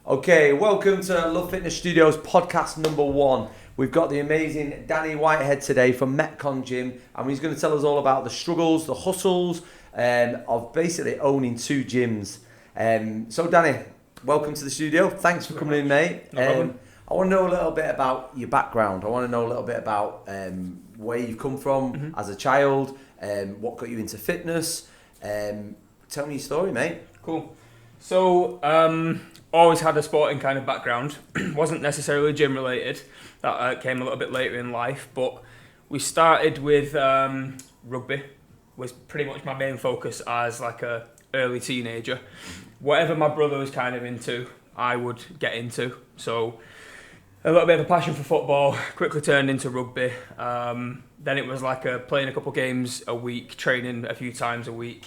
Okay, welcome to Love Fitness Studios podcast number 1. We've got the amazing Danny Whitehead today from Metcongyms, and he's going to tell us all about the struggles, the hustles of basically owning 2 gyms. So Danny, welcome to the studio. Thanks for coming in, mate. No problem. I want to know a little bit about your background. I want to know a little bit about where you've come from as a child, what got you into fitness. Tell me your story, mate. Cool. So, always had a sporting kind of background. Wasn't necessarily gym related. That came a little bit later in life. But we started with rugby. Was pretty much my main focus as like a early teenager. Whatever my brother was kind of into, I would get into. So a little bit of a passion for football. Quickly turned into rugby. Then it was like playing a couple games a week, training a few times a week.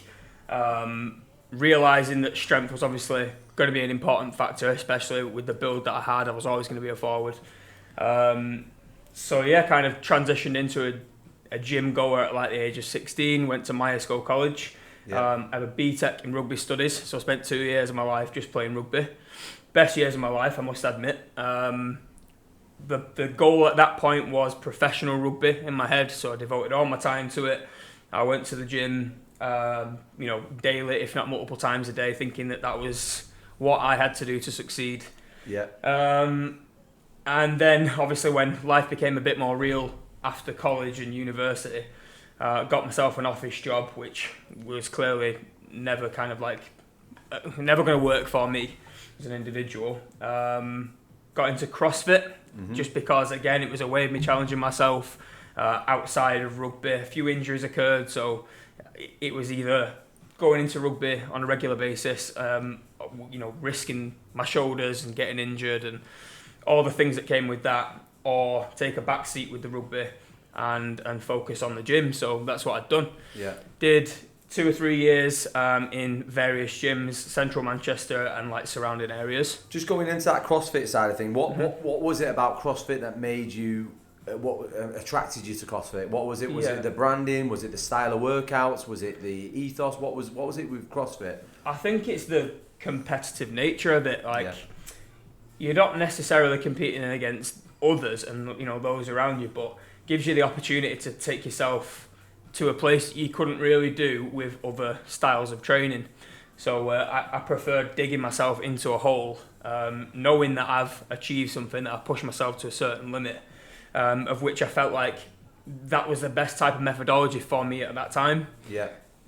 Realising that strength was obviously going to be an important factor, especially with the build that I had. I was always going to be a forward. So yeah, kind of transitioned into a gym goer at like the age of 16, went to Myerscough College. I have a BTEC in rugby studies, so I spent 2 years of my life just playing rugby. Best years of my life, I must admit. The goal at that point was professional rugby in my head, so I devoted all my time to it. I went to the gym daily, if not multiple times a day, thinking that was what I had to do to succeed. And then obviously when life became a bit more real after college and university, got myself an office job, which was clearly never going to work for me as an individual. Got into CrossFit just because, again, it was a way of me challenging myself outside of rugby. A few injuries occurred, so it was either going into rugby on a regular basis, risking my shoulders and getting injured and all the things that came with that, or take a back seat with the rugby and focus on the gym. So that's what I'd done. Did 2 or 3 years in various gyms, central Manchester and like surrounding areas. Just going into that CrossFit side of things, what was it about CrossFit that made you, what attracted you to CrossFit? What was it? Was it the branding? Was it the style of workouts? Was it the ethos? What was it with CrossFit? I think it's the competitive nature of it. You're not necessarily competing against others and those around you, but gives you the opportunity to take yourself to a place you couldn't really do with other styles of training. So I prefer digging myself into a hole, knowing that I've achieved something, that I've pushed myself to a certain limit, of which I felt like that was the best type of methodology for me at that time.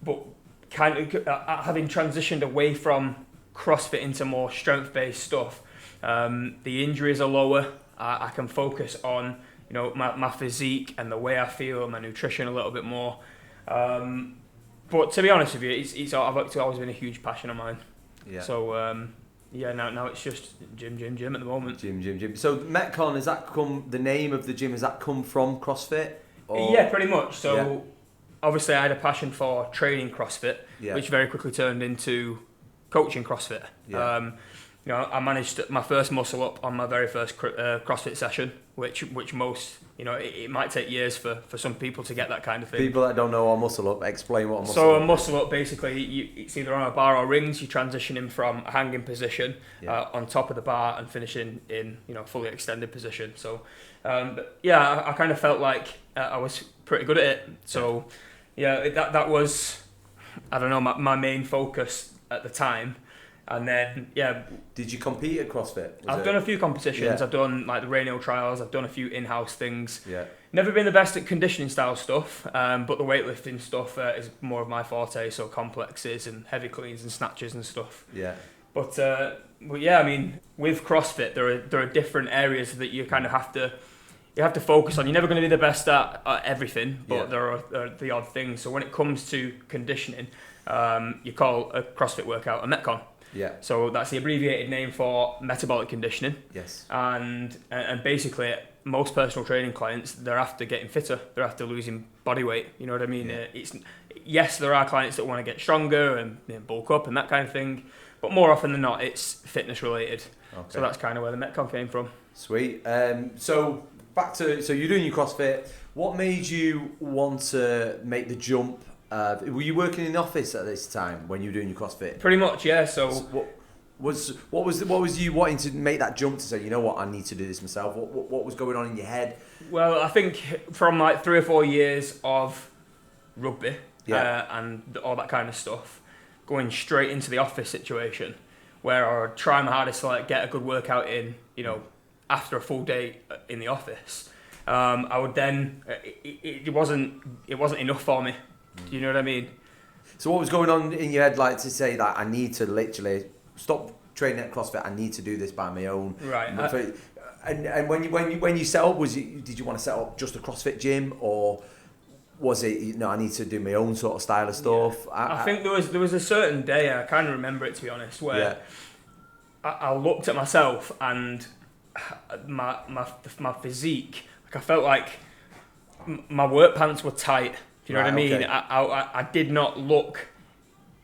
But kind of having transitioned away from CrossFit into more strength-based stuff, the injuries are lower. I can focus on my physique and the way I feel, my nutrition a little bit more. But to be honest with you, I've actually always been a huge passion of mine. So now it's just gym at the moment. Gym. So Metcon, the name of the gym, has that come from CrossFit? Or? Yeah, pretty much. So obviously I had a passion for training CrossFit, which very quickly turned into coaching CrossFit. I managed my first muscle up on my very first CrossFit session, which most, it might take years for some people to get that kind of thing. People that don't know what muscle up, explain what a muscle up is. So a muscle up, basically, it's either on a bar or rings. You're transitioning from a hanging position on top of the bar and finishing in, fully extended position. So, I kind of felt like I was pretty good at it. So, that was, I don't know, my main focus at the time. And then, Did you compete at CrossFit? I've done a few competitions. I've done like the Rainhill trials. I've done a few in-house things. Yeah. Never been the best at conditioning style stuff, but the weightlifting stuff is more of my forte. So complexes and heavy cleans and snatches and stuff. Yeah. But I mean, with CrossFit, there are different areas that you kind of have to focus on. You're never going to be the best at everything, but there are the odd things. So when it comes to conditioning, you call a CrossFit workout a Metcon. So that's the abbreviated name for metabolic conditioning. And basically most personal training clients, they're after getting fitter, they're after losing body weight. You know what I mean? Yes, there are clients that want to get stronger and bulk up and that kind of thing, but more often than not, it's fitness related. So that's kind of where the Metcon came from. Sweet. So you're doing your CrossFit. What made you want to make the jump? Were you working in the office at this time when you were doing your CrossFit? Pretty much, yeah. So What was you wanting to make that jump to say, you know what, I need to do this myself? What was going on in your head? Well, I think from like 3 or 4 years of rugby and all that kind of stuff, going straight into the office situation where I would try my hardest to like get a good workout in, you know, after a full day in the office. I would then it wasn't enough for me. Do you know what I mean? So what was going on in your head, like to say that I need to literally stop training at CrossFit, I need to do this by my own. Right. And when you set up, did you want to set up just a CrossFit gym, or was it, you know, I need to do my own sort of style of stuff? Yeah. I think there was a certain day, I kind of remember it to be honest, where I looked at myself and my physique, like I felt like my work pants were tight. Do you know what I mean? Okay. I did not look,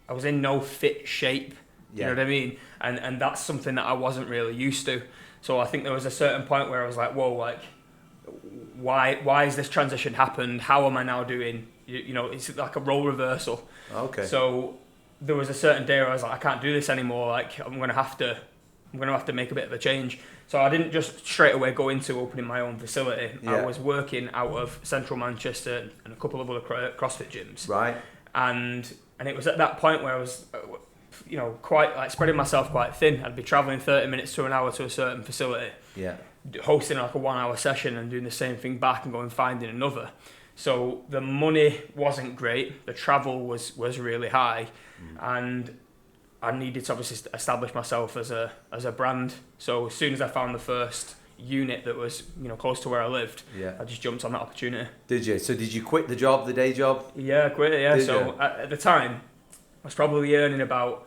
I was in no fit shape. Do you know what I mean? And that's something that I wasn't really used to. So I think there was a certain point where I was like, whoa, like, why has this transition happened? How am I now doing? You know, it's like a role reversal. Okay. So there was a certain day where I was like, I can't do this anymore. Like, I'm gonna have to make a bit of a change. So I didn't just straight away go into opening my own facility. Yeah. I was working out of central Manchester and a couple of other CrossFit gyms. Right. And it was at that point where I was, you know, quite like spreading myself quite thin. I'd be traveling 30 minutes to an hour to a certain facility. Yeah. Hosting like a 1 hour session and doing the same thing back and going finding another. So the money wasn't great. The travel was really high, and I needed to obviously establish myself as a brand. So as soon as I found the first unit that was, you know, close to where I lived, I just jumped on that opportunity. Did you? So did you quit the day job? Yeah, I quit it. Yeah. So at the time, I was probably earning about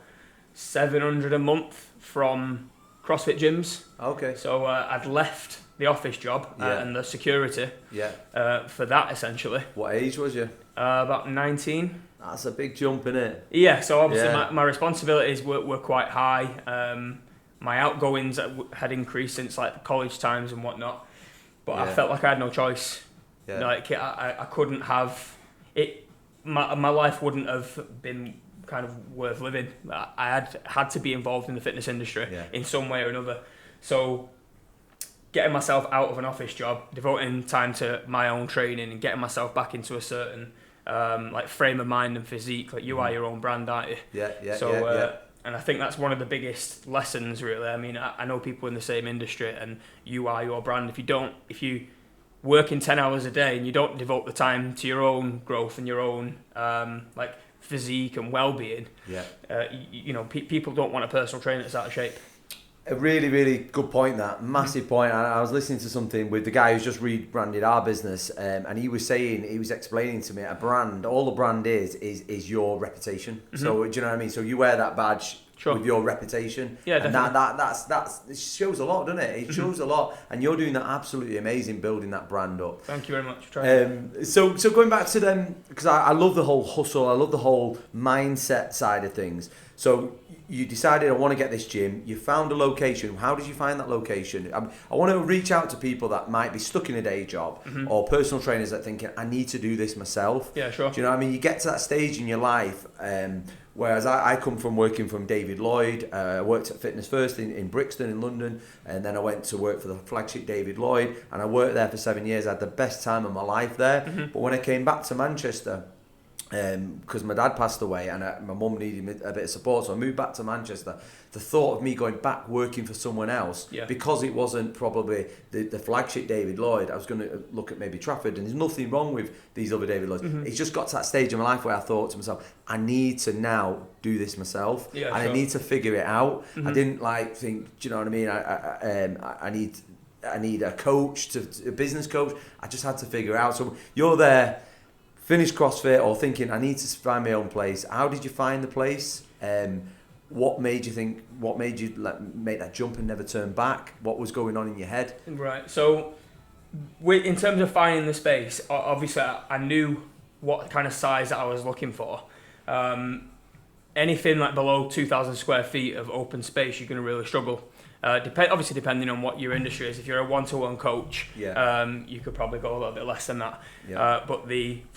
$700 a month from CrossFit gyms. Okay. So I'd left the office job and the security for that essentially. What age was you? About 19. That's a big jump, innit? Yeah, so obviously my responsibilities were quite high. My outgoings had increased since like college times and whatnot, but I felt like I had no choice. Yeah. Like I couldn't have it. My life wouldn't have been kind of worth living. I had to be involved in the fitness industry in some way or another. So getting myself out of an office job, devoting time to my own training and getting myself back into a certain like frame of mind and physique, like you are your own brand, aren't you? So and I think that's one of the biggest lessons really. I mean, I know people in the same industry and you are your brand. If you work in 10 hours a day and you don't devote the time to your own growth and your own like physique and well-being, you know, people don't want a personal trainer that's out of shape. A really, really good point, that massive point. I was listening to something with the guy who's just rebranded our business, and he was explaining to me a brand, all the brand is your reputation. So do you know what I mean? So you wear that badge with your reputation. Yeah, and definitely. It shows a lot, doesn't it? It shows a lot, and you're doing that absolutely amazing, building that brand up. Thank you very much. So going back to them, because I love the whole hustle, I love the whole mindset side of things. So you decided, I want to get this gym. You found a location. How did you find that location? I want to reach out to people that might be stuck in a day job or personal trainers that are thinking, I need to do this myself. Yeah, sure. Do you know what I mean? You get to that stage in your life, whereas I come from working from David Lloyd. I worked at Fitness First in Brixton in London, and then I went to work for the flagship David Lloyd, and I worked there for 7 years. I had the best time of my life there. But when I came back to Manchester, because my dad passed away and my mum needed a bit of support, so I moved back to Manchester. The thought of me going back working for someone else, because it wasn't probably the flagship David Lloyd, I was going to look at maybe Trafford, and there's nothing wrong with these other David Lloyds. It's just got to that stage in my life where I thought to myself, I need to now do this myself, and I need to figure it out. I didn't think, do you know what I mean? I need a coach, a business coach. I just had to figure it out. So you're there, finished CrossFit, or thinking I need to find my own place. How did you find the place? What made you make that jump and never turn back? What was going on in your head? Right. So, in terms of finding the space, obviously I knew what kind of size that I was looking for. Anything like below 2,000 square feet of open space, you're going to really struggle. Obviously depending on what your industry is. If you're a one-to-one coach, you could probably go a little bit less than that. But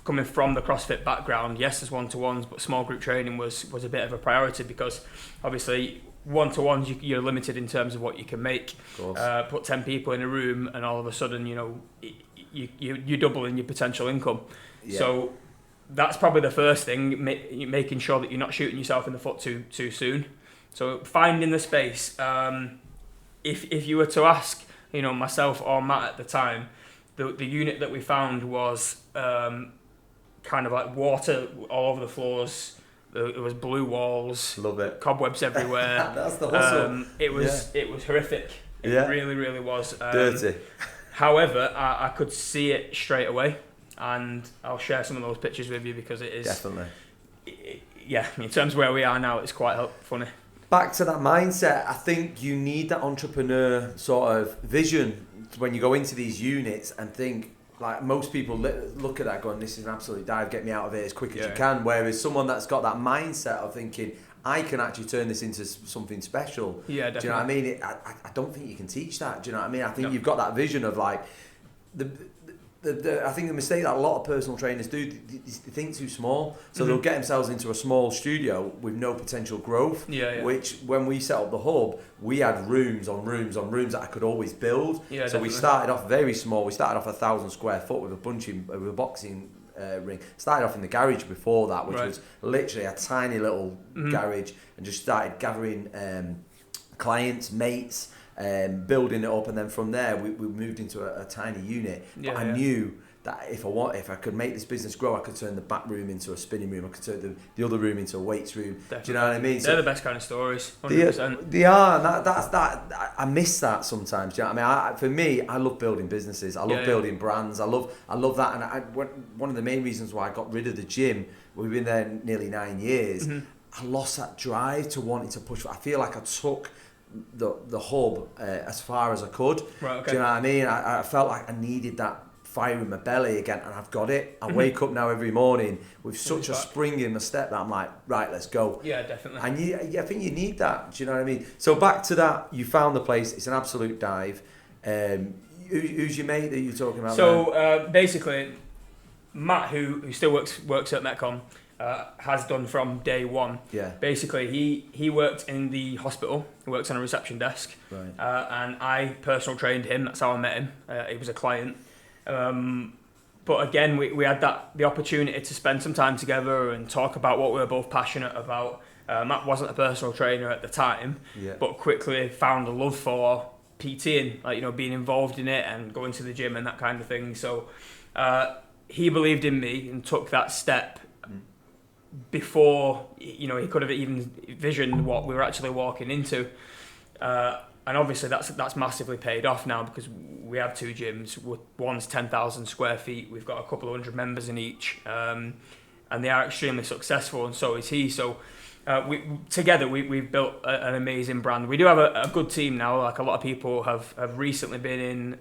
coming from the CrossFit background, yes, there's one-to-ones, but small group training was a bit of a priority, because obviously one-to-ones, you're limited in terms of what you can make. Of course. Put 10 people in a room and all of a sudden, you're doubling your potential income. Yeah. So that's probably the first thing, making sure that you're not shooting yourself in the foot too soon. So finding the space. If you were to ask, myself or Matt at the time, the unit that we found was kind of like water all over the floors. There was blue walls. Love it. Cobwebs everywhere. That's the hustle. It was horrific. It really, really was. Dirty. However, I could see it straight away, and I'll share some of those pictures with you because it is definitely. In terms of where we are now, it's quite funny. Back to that mindset, I think you need that entrepreneur sort of vision when you go into these units and think, like most people look at that going, this is an absolute dive, get me out of it as quick as you can. Whereas someone that's got that mindset of thinking, I can actually turn this into something special. Yeah, definitely. Do you know what I mean? I don't think you can teach that. Do you know what I mean? I think you've got that vision of like, I think the mistake that a lot of personal trainers do, they think too small. So they'll get themselves into a small studio with no potential growth. Which, when we set up the hub, we had rooms on rooms on rooms that I could always build. So definitely. We started off very small. We started off 1,000 square foot with a boxing ring. Started off in the garage before that, which was literally a tiny little garage, and just started gathering clients, mates. Building it up, and then from there we moved into a tiny unit. But I knew that if I could make this business grow, I could turn the back room into a spinning room. I could turn the other room into a weights room. Definitely. Do you know what I mean? They're the best kind of stories. 100%. They are, and that's I miss that sometimes. Do you know what I mean? For me, I love building businesses. I love building brands. I love that. And one of the main reasons why I got rid of the gym, we've been there nearly 9 years. I lost that drive to wanting to push. I feel like I took the hub as far as I could. Right, okay. Do you know what I mean? I felt like I needed that fire in my belly again, and I've got it. I wake up now every morning with such a spring in my step that I'm like, right, let's go. Yeah, definitely. And I think you need that. Do you know what I mean? So back to that, you found the place. It's an absolute dive. Who's your mate that you're talking about? So basically, Matt, who still works at Metcon, has done from day one. Yeah. Basically, he worked in the hospital. He works on a reception desk. Right. And I personal trained him. That's how I met him. He was a client. But again, we had the opportunity to spend some time together and talk about what we were both passionate about. Matt wasn't a personal trainer at the time, but quickly found a love for PTing, like being involved in it and going to the gym and that kind of thing. So he believed in me and took that step before he could have even envisioned what we were actually walking into, and obviously that's massively paid off now, because we have 2 gyms. One's 10,000 square feet. We've got a couple of hundred members in each, and they are extremely successful, and so is he. So we've built an amazing brand. We do have a good team now. Like a lot of people have recently been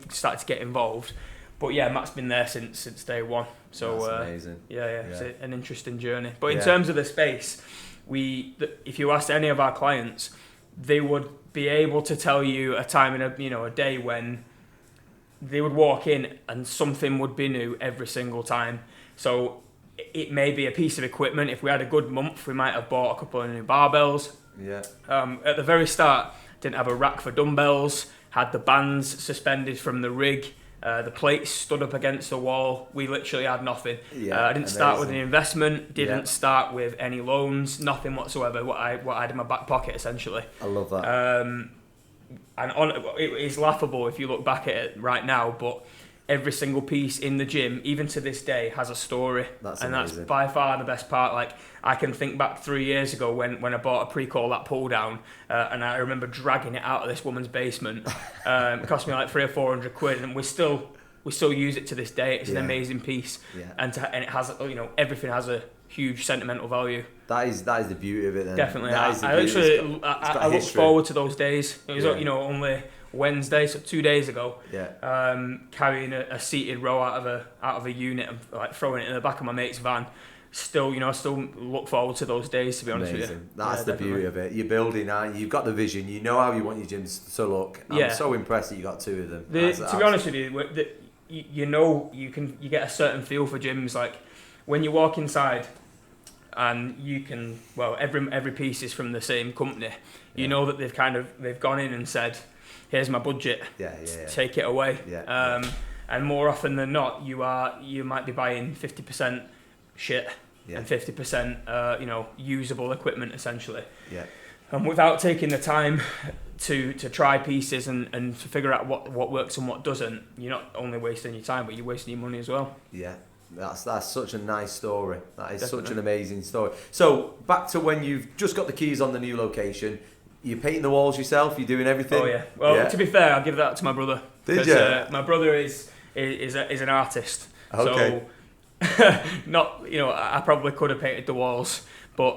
started to get involved. But yeah, Matt's been there since day one. So that's amazing. It's an interesting journey. But in terms of the space, if you asked any of our clients, they would be able to tell you a time in a day when they would walk in and something would be new every single time. So it may be a piece of equipment. If we had a good month, we might have bought a couple of new barbells. Yeah. At the very start, didn't have a rack for dumbbells. Had the bands suspended from the rig. The plates stood up against the wall. We literally had nothing. I didn't start with an investment. Didn't start with any loans. Nothing whatsoever. What I had in my back pocket, essentially. I love that. It is laughable if you look back at it right now, but every single piece in the gym, even to this day, has a story. That's by far the best part. Like, I can think back 3 years ago when I bought a pre-call that pull down, and I remember dragging it out of this woman's basement. It cost me like 300 or 400 quid, and we still use it to this day. It's an amazing piece, and it has everything has a huge sentimental value. That is the beauty of it. Then. Definitely, I look forward to those days. It was only Wednesday, so 2 days ago, carrying a seated row out of a unit and like throwing it in the back of my mate's van. Still look forward to those days, to be honest with you. That's the beauty of it. You're building, you've got the vision. You know how you want your gyms to look. I'm so impressed that you got 2 of them. To be honest with you, you get a certain feel for gyms. Like when you walk inside, and you can, well, every piece is from the same company. You know that they've gone in and said, here's my budget, take it away. And more often than not, you might be buying 50% shit and 50% usable equipment essentially. And without taking the time to try pieces and to figure out what works and what doesn't, you're not only wasting your time, but you're wasting your money as well. Yeah, that's such a nice story. That is Definitely. Such an amazing story. So back to when you've just got the keys on the new location, you're painting the walls yourself, you're doing everything? Oh yeah. Well, to be fair, I'll give that to my brother. Did you? My brother is an artist. Okay. So, I probably could have painted the walls. But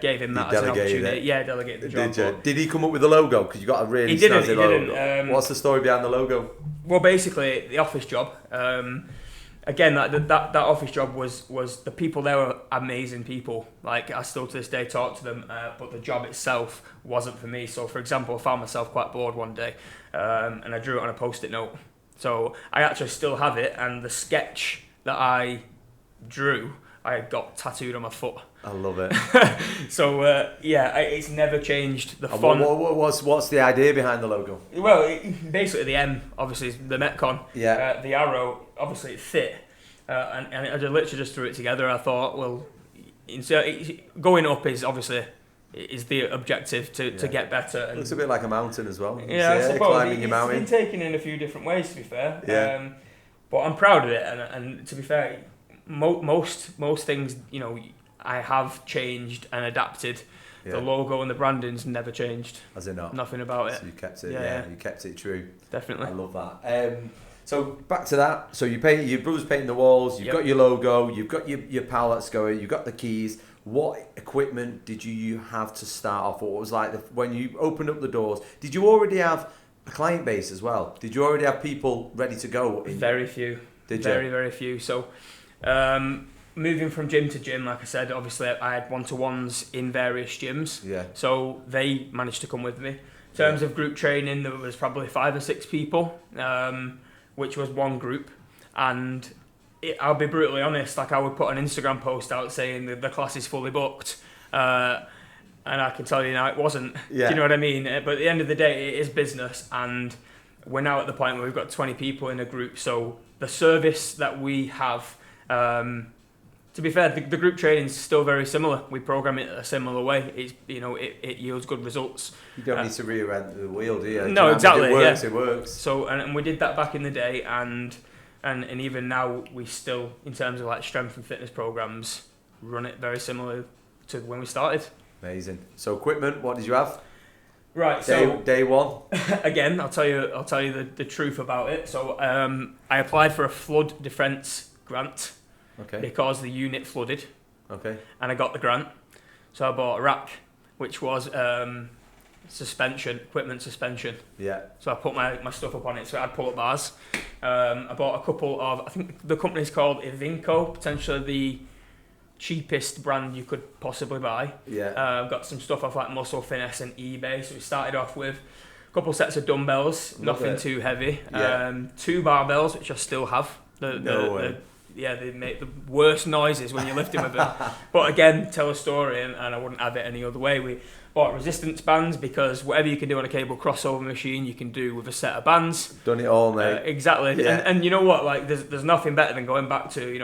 gave him that as an opportunity. Yeah, delegated the job. Did you? Did he come up with the logo? Because you got a really snazzy logo. What's the story behind the logo? Well, basically, the office job. Again, that office job was the people there were amazing people. Like, I still to this day talk to them, but the job itself wasn't for me. So, for example, I found myself quite bored one day, and I drew it on a post-it note. So I actually still have it, and the sketch that I drew, I got tattooed on my foot. I love it. So it's never changed. The font. What's the idea behind the logo? Well, basically the M, obviously is the Metcon. Yeah. The arrow, obviously it fit, and I literally just threw it together. I thought, well, going up is obviously the objective to get better. And, it looks a bit like a mountain as well. Yeah, I suppose climbing your mountain. It's been taken in a few different ways, to be fair. Yeah. But I'm proud of it, and to be fair, most things, I have changed and adapted. Yeah. The logo and the branding's never changed. Has it not? Nothing about it. So you kept it. Yeah, you kept it true. Definitely. I love that. So back to that. So your brother's painting the walls. You've got your logo. You've got your pallets going. You've got the keys. What equipment did you have to start off? What was like when you opened up the doors? Did you already have a client base as well? Did you already have people ready to go? Very few. Did you? Very, very few. So. Moving from gym to gym, like I said, obviously I had one-to-ones in various gyms. Yeah. So they managed to come with me. In terms of group training, there was probably 5 or 6 people, which was one group. And I'll be brutally honest, like I would put an Instagram post out saying the class is fully booked. And I can tell you now it wasn't. Yeah. Do you know what I mean? But at the end of the day, it is business. And we're now at the point where we've got 20 people in a group. So the service that we have... to be fair, the group training is still very similar. We program it a similar way. It's it yields good results. You don't need to reinvent the wheel, do you? No, exactly. It works. So and we did that back in the day, and even now we still, in terms of like strength and fitness programs, run it very similar to when we started. Amazing. So equipment, what did you have? Right. Day one. Again, I'll tell you the truth about it. So I applied for a flood defence grant. Okay. Because the unit flooded. Okay. And I got the grant. So I bought a rack, which was equipment suspension. Yeah. So I put my stuff up on it, so I had pull-up bars. I bought a couple of, I think the company's called Ivinco, potentially the cheapest brand you could possibly buy. Yeah. I've got some stuff off like Muscle Finesse and eBay. So we started off with a couple sets of dumbbells, nothing too heavy. Yeah. 2 barbells, which I still have. No way. They make the worst noises when you're lifting with them. But again, tell a story, and I wouldn't have it any other way. We bought resistance bands because whatever you can do on a cable crossover machine, you can do with a set of bands. Done it all, mate. Exactly. Yeah. And you know what? Like, there's nothing better than going back to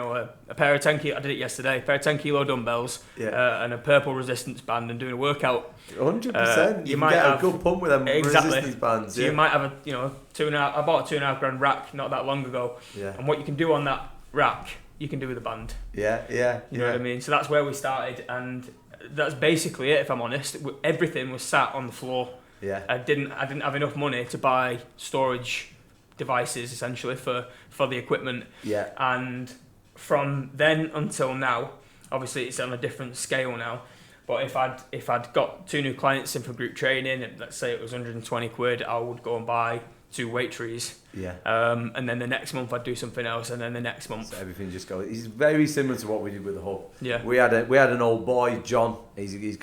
a pair of 10 kilo. I did it yesterday. A pair of 10 kilo dumbbells and a purple resistance band and doing a workout. 100%. You might get a good pump with them resistance bands. So you might have a 2.5. I bought a 2.5 grand rack not that long ago. Yeah. And what you can do on that rack, you can do with a band. Yeah. You know what I mean? So that's where we started, and that's basically it. If I'm honest, everything was sat on the floor. Yeah. I didn't have enough money to buy storage devices essentially for the equipment. Yeah. And from then until now, obviously it's on a different scale now. But if I'd got 2 new clients in for group training, and let's say it was 120 quid, I would go and buy 2 weight trees. Yeah. And then the next month I'd do something else, and then the next month. So everything just goes. It's very similar to what we did with the hub. Yeah. We had an old boy, John. He's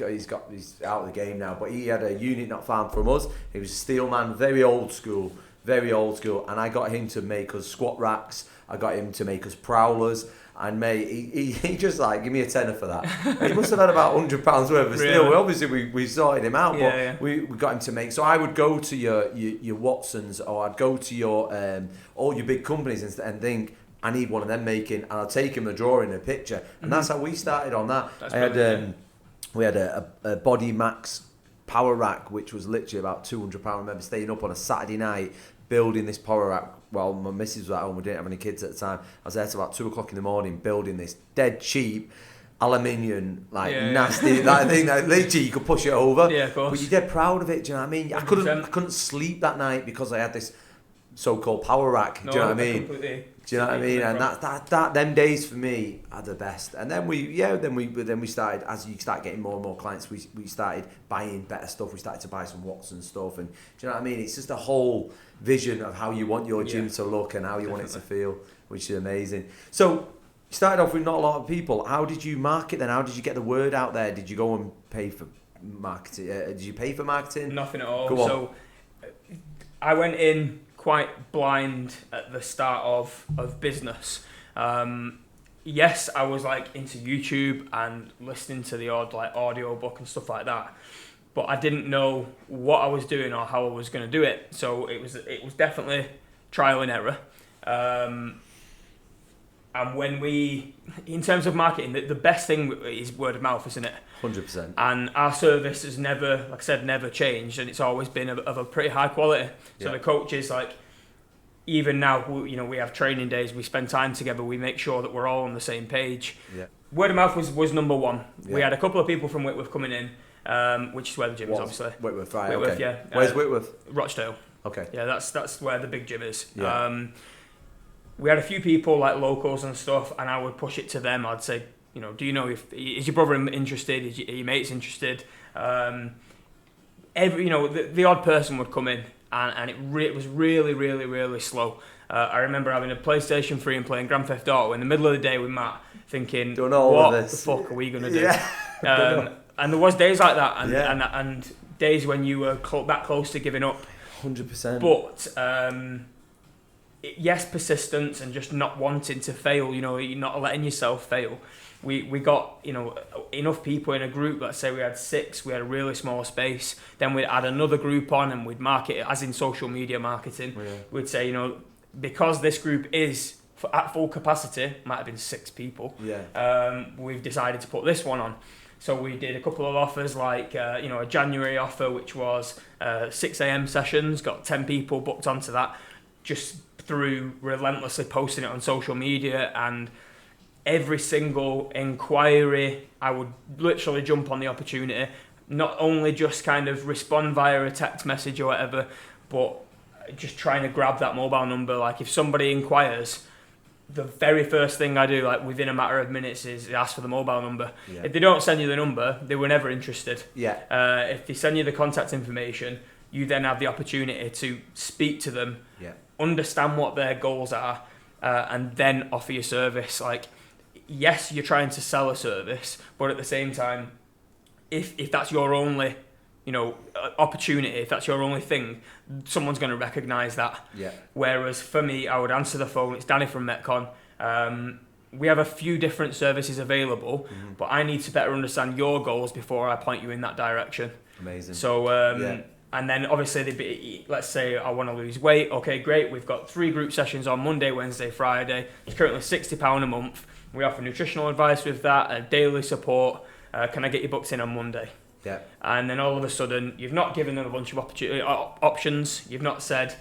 out of the game now, but he had a unit not far from us. He was a steel man, very old school, very old school. And I got him to make us squat racks. I got him to make us prowlers. And mate, he just like, give me a tenner for that. He must have had about £100 worth, but still, we sorted him out. But we got him to make. So I would go to your Watsons, or I'd go to your all your big companies and think, I need one of them making, and I'll take him a drawing, a picture, and that's how we started on that. We had a Body Max power rack, which was literally about £200. I remember staying up on a Saturday night building this power rack. Well, my missus was at home, we didn't have any kids at the time. I was there till about 2 o'clock in the morning building this dead cheap aluminium, nasty that thing that literally you could push it over. Yeah, of course. But you're dead proud of it, do you know what I mean? I couldn't sleep that night because I had this so-called power rack. Do you know what I mean? Do you know what I mean? And that them days for me are the best. And then we started, as you start getting more and more clients, we started buying better stuff. We started to buy some Watson stuff, and do you know what I mean? It's just a whole vision of how you want your gym to look and how you want it to feel, which is amazing. So you started off with not a lot of people. How did you market then? How did you get the word out there? Did you go and pay for marketing? Did you pay for marketing? Nothing at all. So I went in quite blind at the start of business. Yes, I was like into YouTube and listening to the odd like audio book and stuff like that, but I didn't know what I was doing or how I was going to do it. So it was definitely trial and error. And when in terms of marketing, the best thing is word of mouth, isn't it? 100%. And our service has never, like I said, never changed, and it's always been of a pretty high quality. So the coaches, like, even now, we have training days, we spend time together, we make sure that we're all on the same page. Yeah. Word of mouth was number one. Yeah. We had a couple of people from Whitworth coming in, which is where the gym is, obviously. Whitworth, right? Okay. Yeah. Where's Whitworth? Rochdale. Okay. Yeah, that's where the big gym is. Yeah. We had a few people like locals and stuff, and I would push it to them. I'd say, do you know is your brother interested? Are your mates interested? The odd person would come in, and it was really, really, really slow. I remember having a PlayStation 3 and playing Grand Theft Auto in the middle of the day with Matt, thinking, what the fuck are we gonna do? Yeah. And there was days like that, and days when you were that close to giving up. 100%. But yes, persistence and just not wanting to fail. You're not letting yourself fail. We got enough people in a group. Let's say we had 6. We had a really small space. Then we'd add another group on, and we'd market it as in social media marketing. Yeah. We'd say because this group is at full capacity, might have been 6 people. Yeah. We've decided to put this one on. So we did a couple of offers, like a January offer, which was 6 a.m. sessions. Got 10 people booked onto that, just through relentlessly posting it on social media. And every single inquiry, I would literally jump on the opportunity. Not only just kind of respond via a text message or whatever, but just trying to grab that mobile number. Like if somebody inquires, the very first thing I do, like within a matter of minutes, is ask for the mobile number. Yeah. If they don't send you the number, they were never interested. Yeah. If they send you the contact information, you then have the opportunity to speak to them, understand what their goals are, and then offer your service. Like, yes, you're trying to sell a service, but at the same time, if that's your only opportunity, if that's your only thing, someone's going to recognise that. Yeah. Whereas for me, I would answer the phone. It's Danny from Metcon. We have a few different services available, but I need to better understand your goals before I point you in that direction. Amazing. So, and then obviously, let's say I want to lose weight. Okay, great. We've got 3 group sessions on Monday, Wednesday, Friday. It's currently £60 a month. We offer nutritional advice with that, daily support. Can I get you booked in on Monday? Yeah. And then all of a sudden, you've not given them a bunch of options. You've not said,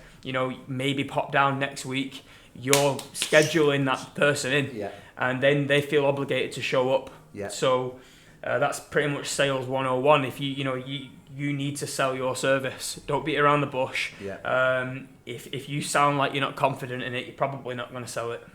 maybe pop down next week. You're scheduling that person in, and then they feel obligated to show up. Yeah. So that's pretty much sales 101. If you need to sell your service, don't beat around the bush. Yeah. If you sound like you're not confident in it, you're probably not going to sell it.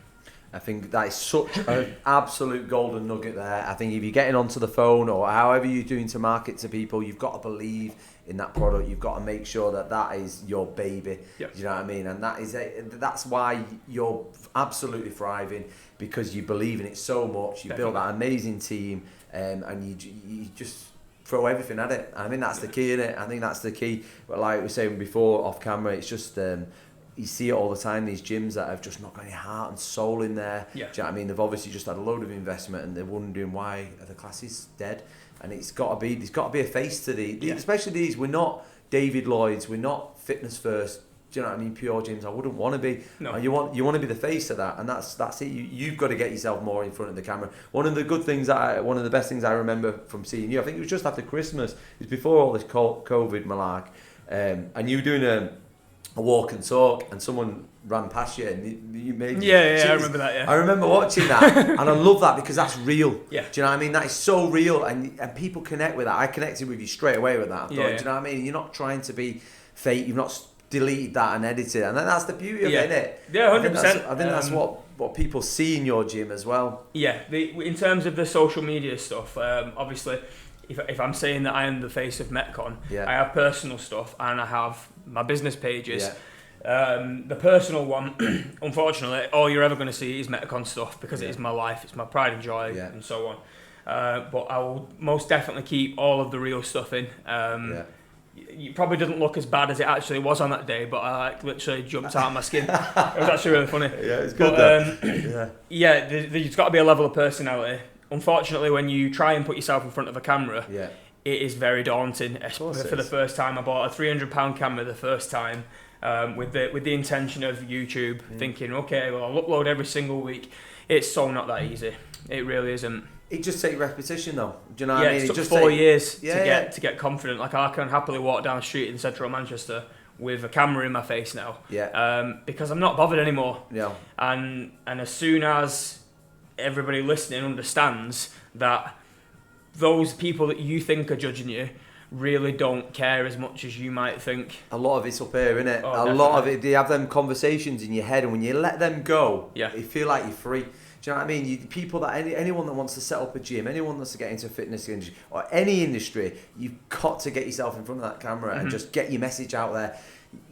I think that is such an absolute golden nugget there. I think if you're getting onto the phone or however you're doing to market to people, you've got to believe in that product. You've got to make sure that is your baby. Yep. Do you know what I mean? And that's why you're absolutely thriving, because you believe in it so much. You built that amazing team, and you just throw everything at it. I think that's the key, innit? I think that's the key. But like we were saying before off camera, it's just you see it all the time, these gyms that have just not got any heart and soul in there. Yeah. Do you know what I mean? They've obviously just had a load of investment and they're wondering why are the classes dead. And there's got to be a face to especially these. We're not David Lloyd's, we're not fitness first. Do you know what I mean? Pure gyms. I wouldn't want to be. No. You want to be the face of that, and that's it. You've got to get yourself more in front of the camera. One of the best things I remember from seeing you, I think it was just after Christmas. It was before all this COVID malark, and you were doing a walk and talk, and someone ran past you, and you made. Yeah, I remember that. Yeah. I remember watching that, and I love that because that's real. Yeah. Do you know what I mean? That is so real, and people connect with that. I connected with you straight away with that. Do you know what I mean? You're not trying to be fake. You've not deleted that and edited it, and that's the beauty of it, isn't it? Yeah, 100%. I think that's what people see in your gym as well. Yeah, in terms of the social media stuff, obviously, if I'm saying that I am the face of Metcon, I have personal stuff and I have my business pages. The personal one, unfortunately, all you're ever going to see is Metcon stuff because it is my life, it's my pride and joy, and so on. But I will most definitely keep all of the real stuff in. It probably doesn't look as bad as it actually was on that day, but I literally jumped out of my skin. It was actually really funny. Yeah, it's good. There's got to be a level of personality. Unfortunately, when you try and put yourself in front of a camera, it is very daunting. Especially for the first time, I bought a £300 camera the first time with the intention of YouTube, thinking, okay, well, I'll upload every single week. It's so not that easy. It really isn't. It just takes repetition, though. Do you know what I mean? It took 4 years to get confident. Like, I can happily walk down the street in central Manchester with a camera in my face now. Because I'm not bothered anymore. And as soon as everybody listening understands that those people that you think are judging you really don't care as much as you might think. A lot of it's up here, isn't it? Oh, a lot of it. You have them conversations in your head, and when you let them go, you feel like you're free. Do you know what I mean? People that anyone that wants to set up a gym, anyone that wants to get into fitness industry or any industry, you've got to get yourself in front of that camera and just get your message out there.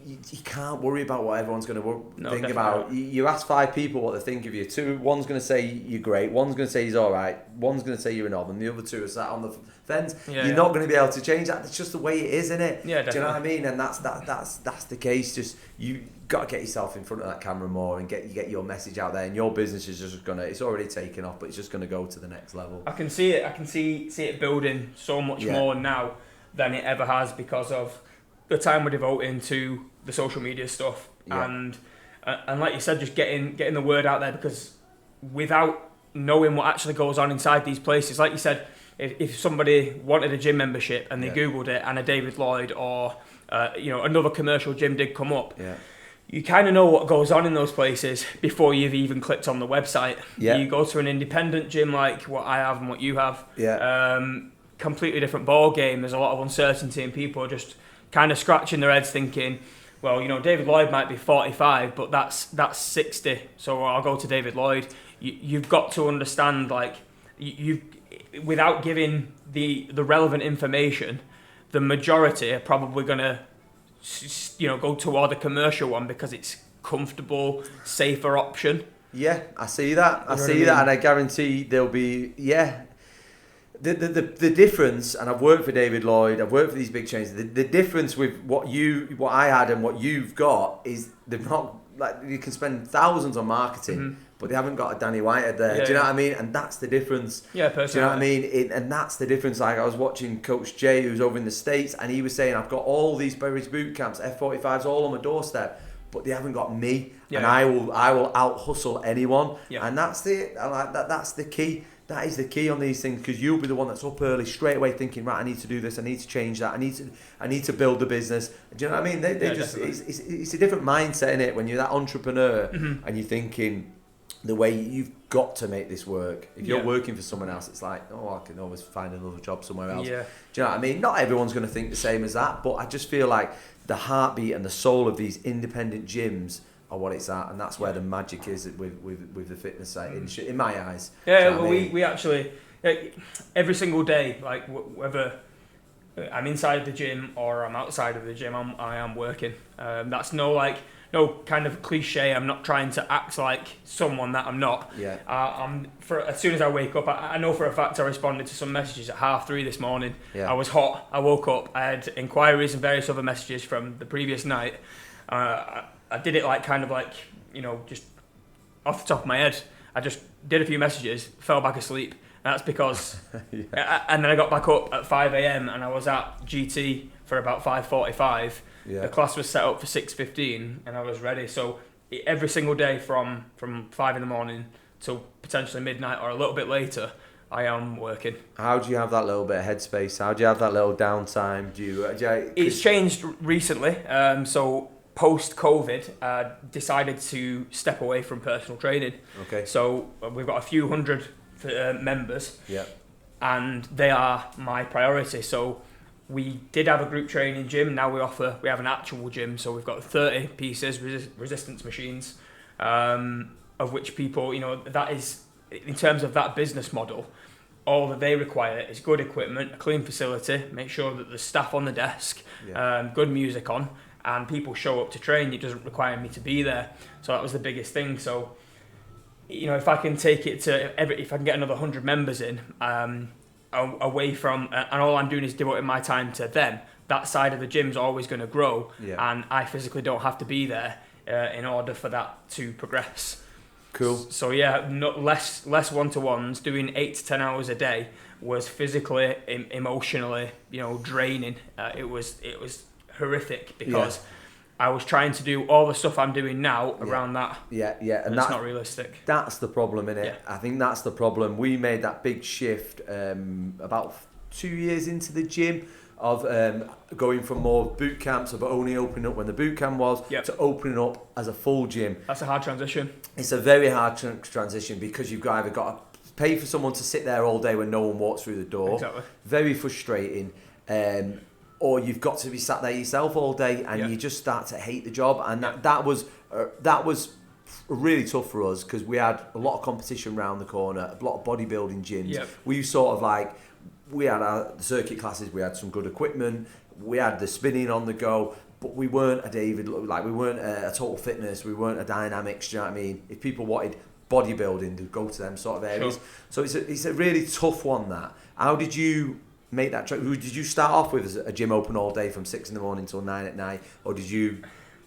You can't worry about what everyone's going to think about. You ask 5 people what they think of you. One's going to say you're great. One's going to say he's all right. One's going to say you're a knob, and the other 2 are sat on the fence. You're not going to be able to change that. It's just the way it is, isn't it? Yeah, definitely. Do you know what I mean? And that's the case. Just you got to get yourself in front of that camera more and get your message out there. And your business is just it's already taken off, but it's just going to go to the next level. I can see it. I can see it building so much more now than it ever has because of the time we're devoting to the social media stuff and like you said, just getting the word out there, because without knowing what actually goes on inside these places, like you said, if somebody wanted a gym membership and they googled it and a David Lloyd or another commercial gym did come up, you kind of know what goes on in those places before you've even clicked on the website. You go to an independent gym like what I have and what you have, completely different ball game. There's a lot of uncertainty and people are just kind of scratching their heads thinking, well, David Lloyd might be 45, but that's 60, so I'll go to David Lloyd. You've got to understand, like, without giving the relevant information, the majority are probably going to, go toward the commercial one because it's comfortable, safer option. Yeah, I see that. And I guarantee there'll be, The difference, and I've worked for David Lloyd, I've worked for these big chains. The difference with what I had and what you've got is they've not, like, you can spend thousands on marketing, but they haven't got a Danny Whitehead there. Do you know what I mean? And that's the difference. Yeah, personally. Do you know what I mean? And that's the difference. Like, I was watching Coach Jay, who's over in the States, and he was saying, I've got all these Berries boot camps, F45s, all on my doorstep, but they haven't got me, and I will out hustle anyone. And that's that's the key. That is the key on these things, because you'll be the one that's up early straight away thinking, right, I need to do this, I need to change that, I need to build the business. Do you know what I mean? It's a different mindset in it when you're that entrepreneur and you're thinking the way you've got to make this work. If you're working for someone else, it's like, I can always find another job somewhere else. Do you know what I mean? Not everyone's going to think the same as that, but I just feel like the heartbeat and the soul of these independent gyms are what it's at, and that's where the magic is with the fitness side, in my eyes. We actually, every single day, like whether I'm inside the gym or I'm outside of the gym, I am working. That's no kind of cliche. I'm not trying to act like someone that I'm not. As soon as I wake up, I know for a fact I responded to some messages at 3:30 this morning. I was hot. I woke up. I had inquiries and various other messages from the previous night. I did it like just off the top of my head. I just did a few messages, fell back asleep. And that's because, and then I got back up at 5 a.m. and I was at GT for about 5:45. The class was set up for 6:15 and I was ready. So every single day from 5 in the morning till potentially midnight or a little bit later, I am working. How do you have that little bit of headspace? How do you have that little downtime? It's changed recently. So post-COVID, decided to step away from personal training. Okay. So we've got a few hundred members. Yeah. And they are my priority. So we did have a group training gym. Now we have an actual gym. So we've got 30 pieces, resistance machines, of which people, that is, in terms of that business model, all that they require is good equipment, a clean facility, make sure that there's staff on the desk, good music on, and people show up to train. It doesn't require me to be there. So that was the biggest thing. So, if I can take it to if I can get another 100 members in, away from, and all I'm doing is devoting my time to them, that side of the gym's always going to grow, and I physically don't have to be there in order for that to progress. Cool. So less one-to-ones. Doing 8 to 10 hours a day was physically, emotionally, draining. It was horrific because I was trying to do all the stuff I'm doing now around that. And that's not realistic. That's the problem, innit? Yeah. I think that's the problem. We made that big shift about 2 years into the gym of going from more boot camps of only opening up when the boot camp was to opening up as a full gym. That's a hard transition. It's a very hard transition because you've either got to pay for someone to sit there all day when no one walks through the door. Exactly. Very frustrating. Or you've got to be sat there yourself all day and you just start to hate the job. And that was really tough for us because we had a lot of competition around the corner, a lot of bodybuilding gyms. We sort of we had our circuit classes, we had some good equipment, we had the spinning on the go, but we weren't a David, we weren't a Total Fitness, we weren't a Dynamics, do you know what I mean? If people wanted bodybuilding, to go to them sort of areas. Sure. So it's a really tough one, that. How did you make that did you start off with a gym open all day from 6 in the morning till 9 at night, or did you?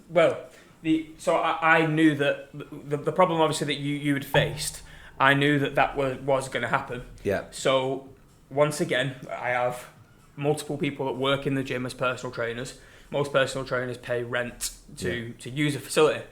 Well, I knew that the problem obviously that you had faced, I knew that was going to happen. Yeah. So once again, I have multiple people that work in the gym as personal trainers. Most personal trainers pay rent to use a facility.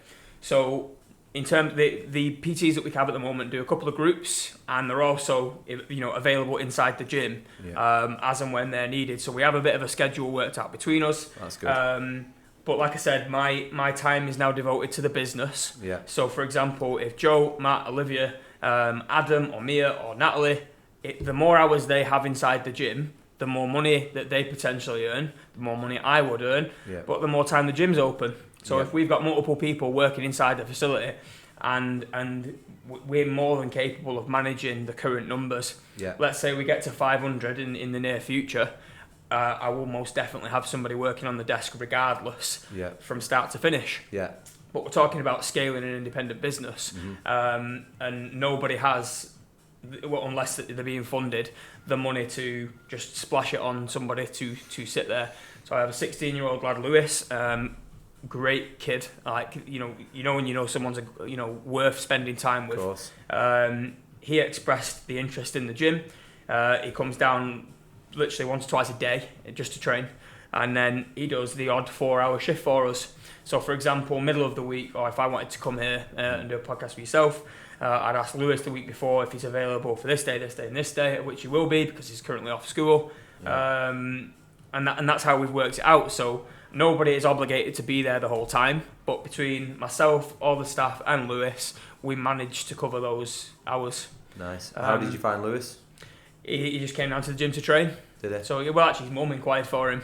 So in terms of the PTs that we have at the moment do a couple of groups, and they're also available inside the gym as and when they're needed. So we have a bit of a schedule worked out between us. That's good. But like I said, my time is now devoted to the business. Yeah. So for example, if Joe, Matt, Olivia, Adam or Mia or Natalie, the more hours they have inside the gym, the more money that they potentially earn, the more money I would earn, but the more time the gym's open. So if we've got multiple people working inside the facility and we're more than capable of managing the current numbers, let's say we get to 500 in the near future, I will most definitely have somebody working on the desk regardless from start to finish. Yeah. But we're talking about scaling an independent business, and nobody has, unless they're being funded, the money to just splash it on somebody to sit there. So I have a 16-year-old lad, Lewis, great kid, when someone's worth spending time with. Of course. He expressed the interest in the gym. He comes down literally once or twice a day just to train, and then he does the odd 4-hour shift for us. So for example, middle of the week, or if I wanted to come here and do a podcast with yourself, I'd ask Lewis the week before if he's available for this day, and this day, which he will be because he's currently off school. And that's how we've worked it out. So nobody is obligated to be there the whole time, but between myself, all the staff and Lewis, we managed to cover those hours. Nice. How did you find Lewis? He just came down to the gym to train. Did he? So actually his mum inquired for him.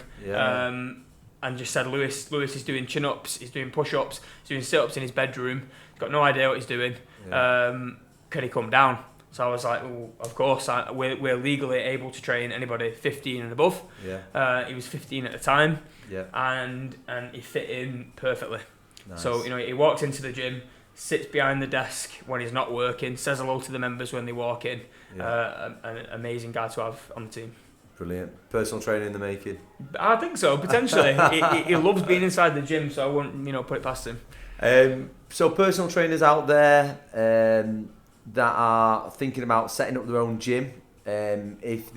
And just said Lewis is doing chin-ups, he's doing push-ups, he's doing sit-ups in his bedroom, he's got no idea what he's doing. Can he come down? So I was like, well, of course, we're legally able to train anybody 15 and above. He was 15 at the time, and he fit in perfectly. Nice. So he walks into the gym, sits behind the desk when he's not working, says hello to the members when they walk in. An amazing guy to have on the team. Brilliant. Personal training in the making. I think so, potentially. he loves being inside the gym, so I wouldn't put it past him. So personal trainers out there that are thinking about setting up their own gym, if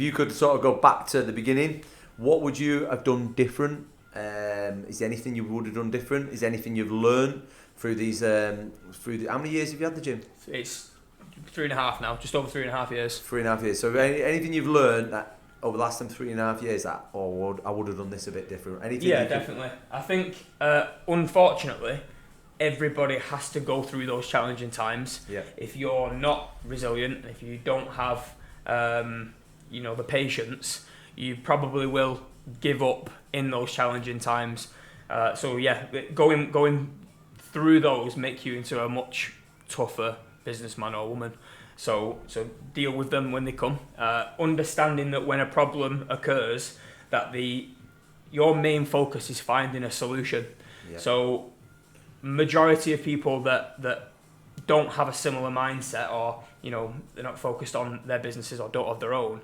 you could sort of go back to the beginning, what would you have done different? Is there anything you would have done different? Is there anything you've learned through these? How many years have you had the gym? It's 3.5 now, just over 3.5 years. 3.5 years. So anything you've learned that over the last 3.5 years that, I would have done this a bit different? Anything? Yeah, definitely. I think, unfortunately, everybody has to go through those challenging times. Yeah. If you're not resilient, and if you don't have, the patience, you probably will give up in those challenging times. Going through those make you into a much tougher businessman or woman. So deal with them when they come. Understanding that when a problem occurs, that your main focus is finding a solution. Yeah. So majority of people that don't have a similar mindset, or they're not focused on their businesses or don't have their own,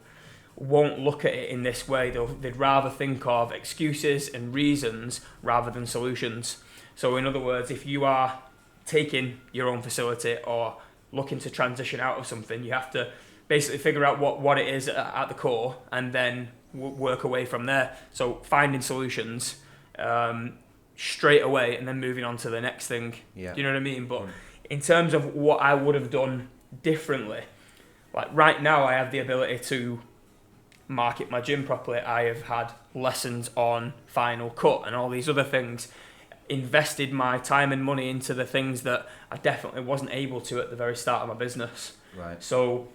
won't look at it in this way. They'd rather think of excuses and reasons rather than solutions. So in other words, if you are taking your own facility or looking to transition out of something, you have to basically figure out what it is at the core and then work away from there. So finding solutions straight away and then moving on to the next thing. Yeah. Do you know what I mean? But in terms of what I would have done differently, like right now I have the ability to market my gym properly. I have had lessons on Final Cut and all these other things, invested my time and money into the things that I definitely wasn't able to at the very start of my business. Right. So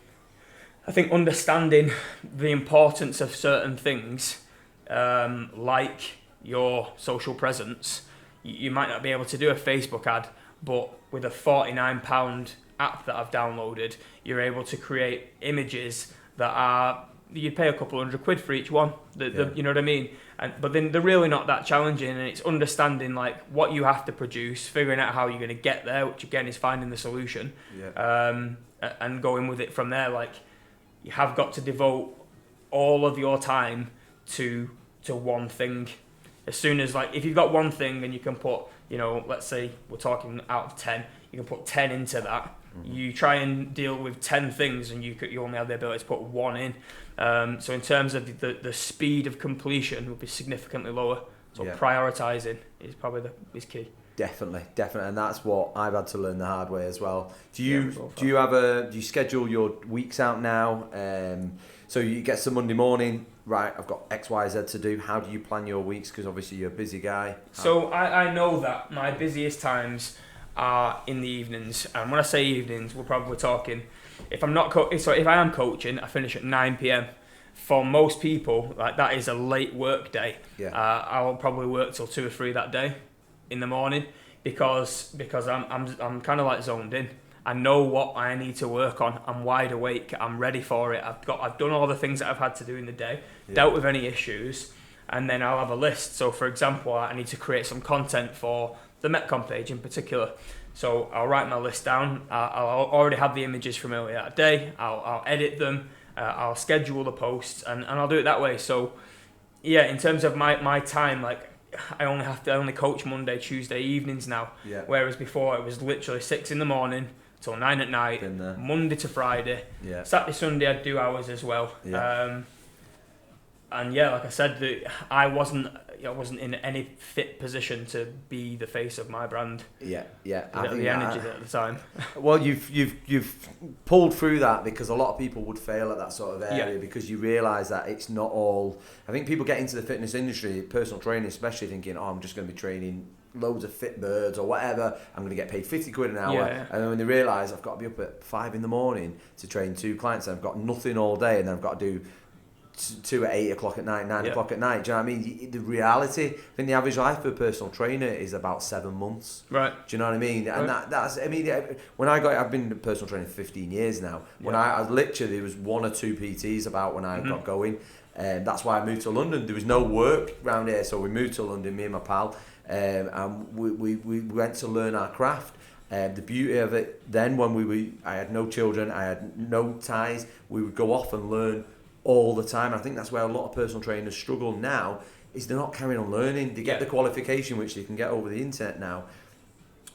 I think understanding the importance of certain things, like your social presence, you might not be able to do a Facebook ad, but with a £49 app that I've downloaded, you're able to create images that are, you'd pay a couple £100 for each one. You know what I mean? But then they're really not that challenging, and it's understanding like what you have to produce, figuring out how you're going to get there, which again is finding the solution, and going with it from there. Like you have got to devote all of your time to one thing. As soon as if you've got one thing and you can put, let's say we're talking out of 10, you can put 10 into that. Mm-hmm. You try and deal with 10 things and you only have the ability to put one in. So in terms of the speed of completion would be significantly lower. So prioritising is probably is key. Definitely, and that's what I've had to learn the hard way as well. Do you schedule your weeks out now? So you get some Monday morning, right? I've got X, Y, Z to do. How do you plan your weeks? Because obviously you're a busy guy. So I know that my busiest times are in the evenings, and when I say evenings, we're probably talking. If I'm not if I am coaching, I finish at 9 p.m. For most people, that is a late work day. Yeah. I'll probably work till 2 or 3 that day in the morning because I'm kind of zoned in. I know what I need to work on. I'm wide awake. I'm ready for it. I've done all the things that I've had to do in the day, dealt with any issues, and then I'll have a list. So for example, I need to create some content for the Metcon page in particular. So I'll write my list down. I'll already have the images from earlier that day. I'll edit them. I'll schedule the posts and I'll do it that way. So yeah, in terms of my time, I only coach Monday, Tuesday evenings now. Yeah. Whereas before it was literally 6 a.m. till 9 p.m, Monday to Friday. Yeah. Saturday, Sunday I'd do hours as well. Yeah. And yeah, like I said, I wasn't in any fit position to be the face of my brand. Yeah. I think the energy at the time. Well, you've pulled through that because a lot of people would fail at that sort of area because you realise that it's not all. I think people get into the fitness industry, personal training especially, thinking, I'm just going to be training loads of fit birds or whatever. I'm going to get paid 50 quid an hour. Yeah. And then when they realise I've got to be up at 5 a.m. to train 2 clients and I've got nothing all day and then I've got to do 2 at 8 o'clock at night, 9 o'clock at night. Do you know what I mean? The reality, I think the average life for a personal trainer is about 7 months. Right. Do you know what I mean? And that's, I mean, when I've been a personal trainer for 15 years now. When I literally, there was 1 or 2 PTs about when I got going. That's why I moved to London. There was no work around here, so we moved to London, me and my pal, and we went to learn our craft. The beauty of it then, I had no children, I had no ties, we would go off and learn all the time. I think that's where a lot of personal trainers struggle now, is they're not carrying on learning. They get the qualification, which they can get over the internet now.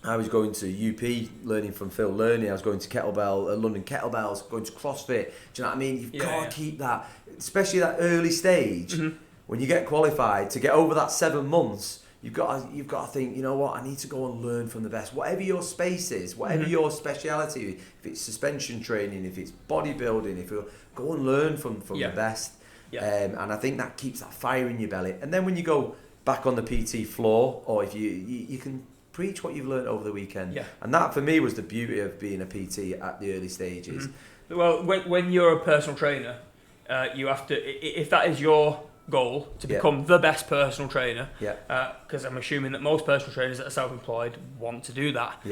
I was going to UP, learning from Phil Learning. I was going to London Kettlebells, going to CrossFit. Do you know what I mean? You've got to keep that, especially that early stage. When you get qualified, to get over that 7 months, you've got to think, you know what, I need to go and learn from the best. Whatever your space is, whatever your speciality, if it's suspension training, if it's bodybuilding, if you go and learn from the best. And I think that keeps that fire in your belly. And then when you go back on the PT floor, or if you can preach what you've learned over the weekend. And that for me was the beauty of being a PT at the early stages. Well, when you're a personal trainer, you have to, if that is your goal, to become the best personal trainer, because I'm assuming that most personal trainers that are self-employed want to do that.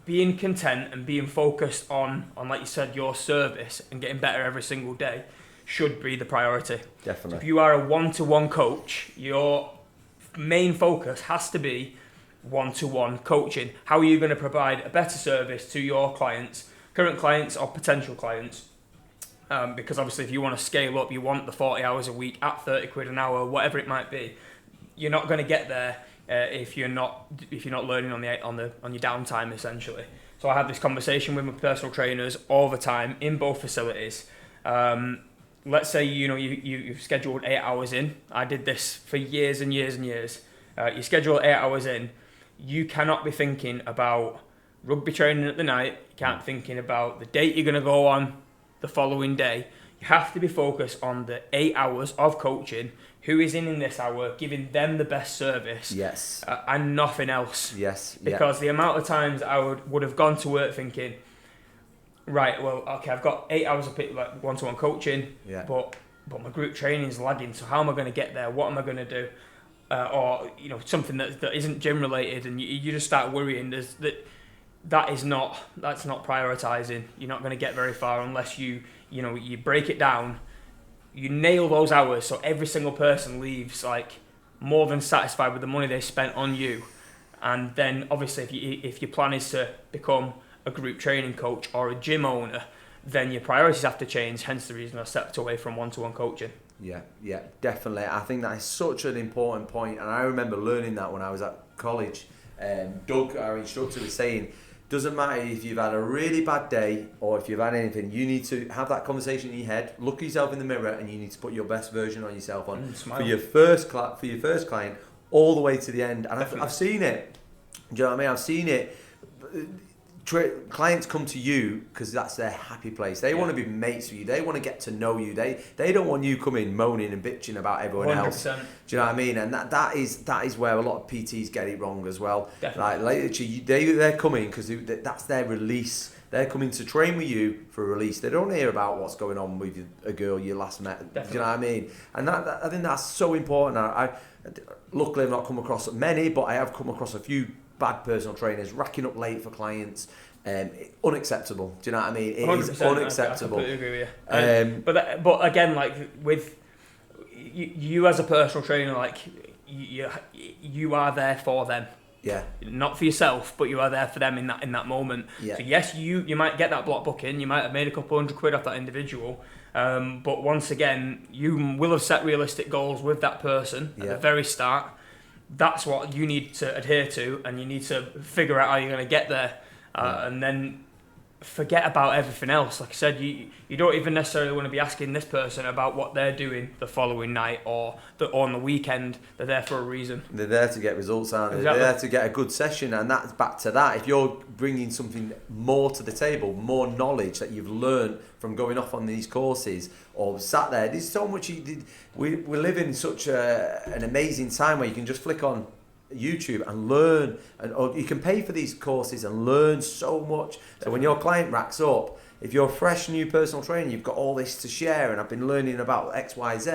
Being content and being focused on like you said, your service and getting better every single day should be the priority. Definitely. So if you are a one-to-one coach, your main focus has to be one-to-one coaching. How are you going to provide a better service to your clients, current clients or potential clients? Because obviously if you want to scale up, you want the 40 hours a week at 30 quid an hour, whatever it might be, you're not going to get there if you're not learning on your downtime, essentially. So I have this conversation with my personal trainers all the time in both facilities. Let's say you've scheduled 8 hours in. I did this for years and years and years. You schedule 8 hours in. You cannot be thinking about rugby training at the night. You can't be thinking about the date you're going to go on the following day. You have to be focused on the 8 hours of coaching. Who is in this hour, giving them the best service. And nothing else. Because the amount of times I would have gone to work thinking, right, well, okay, I've got 8 hours of one-to-one coaching, but my group training is lagging, so how am I going to get there? What am I going to do? Or something that isn't gym related, and you just start worrying. That's not prioritizing. You're not going to get very far unless you break it down. You nail those hours, so every single person leaves like more than satisfied with the money they spent on you. And then obviously if your plan is to become a group training coach or a gym owner, then your priorities have to change, hence the reason I stepped away from one-to-one coaching. Yeah, definitely. I think that is such an important point, and I remember learning that when I was at college. Doug, our instructor, was saying, doesn't matter if you've had a really bad day or if you've had anything, you need to have that conversation in your head, look at yourself in the mirror, and you need to put your best version on yourself for your first client all the way to the end. And I've seen it. Do you know what I mean? I've seen it. Clients come to you because that's their happy place. They want to be mates with you. They want to get to know you. They don't want you coming moaning and bitching about everyone 100%. Else. Do you know what I mean? And that is where a lot of PTs get it wrong as well. Definitely. Like literally, they're coming because that's their release. They're coming to train with you for a release. They don't hear about what's going on with a girl you last met. Definitely. Do you know what I mean? And I think that's so important. I luckily I've not come across many, but I have come across a few bad personal trainers racking up late for clients. Unacceptable. Do you know what I mean? It is unacceptable. I completely agree with you. But again, like with you as a personal trainer, like you are there for them. Not for yourself, but you are there for them in that moment. So yes, you might get that block booking. You might have made a couple £100 off that individual. But once again, you will have set realistic goals with that person at the very start. That's what you need to adhere to, and you need to figure out how you're going to get there, and then forget about everything else. Like I said, you don't even necessarily want to be asking this person about what they're doing the following night or on the weekend. They're there for a reason. They're there to get results, aren't they? Exactly. They're there to get a good session, and that's back to that. If you're bringing something more to the table, more knowledge that you've learned from going off on these courses or sat there, there's so much. We live in such an amazing time where you can just flick on YouTube and learn, or you can pay for these courses and learn so much. So when your client racks up, if you're a fresh new personal trainer, you've got all this to share, and I've been learning about X, Y, Z.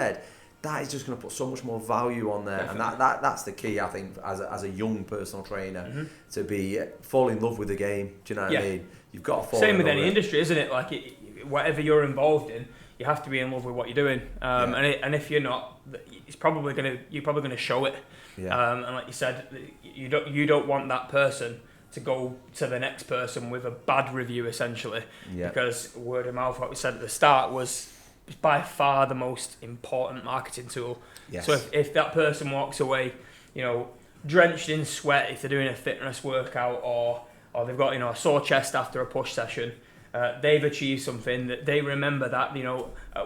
That is just going to put so much more value on there. Definitely. And that's the key, I think, as a young personal trainer, to fall in love with the game. Do you know what I mean? You've got to fall. Same in with love any industry, isn't it? Like whatever you're involved in, you have to be in love with what you're doing. And if you're not, you're probably gonna show it. And like you said, you don't want that person to go to the next person with a bad review, essentially, because word of mouth, what we said at the start, was by far the most important marketing tool. Yes. So if that person walks away, drenched in sweat, if they're doing a fitness workout, or they've got a sore chest after a push session, they've achieved something that they remember. That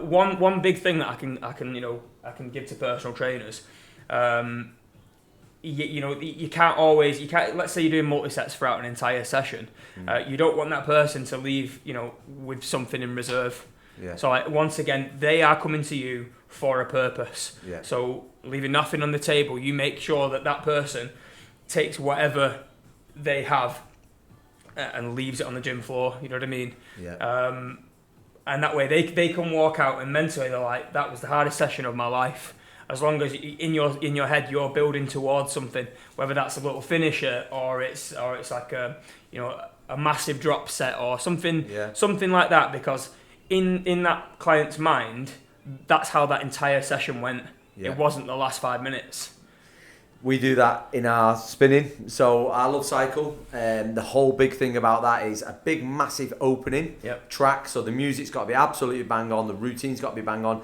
one big thing that I can give to personal trainers. You can't. Let's say you're doing multi-sets throughout an entire session. You don't want that person to leave, with something in reserve. Yeah. So once again, they are coming to you for a purpose. Yeah. So leaving nothing on the table, you make sure that person takes whatever they have and leaves it on the gym floor. You know what I mean? Yeah. And that way they can walk out and mentally they're like, that was the hardest session of my life. As long as in your head you're building towards something, whether that's a little finisher or it's like a massive drop set or something like that, because in that client's mind, that's how that entire session went. It wasn't the last 5 minutes. We do that in our spinning. So our LUV cycle, the whole big thing about that is a big massive opening track. So the music's got to be absolutely bang on, the routine's got to be bang on,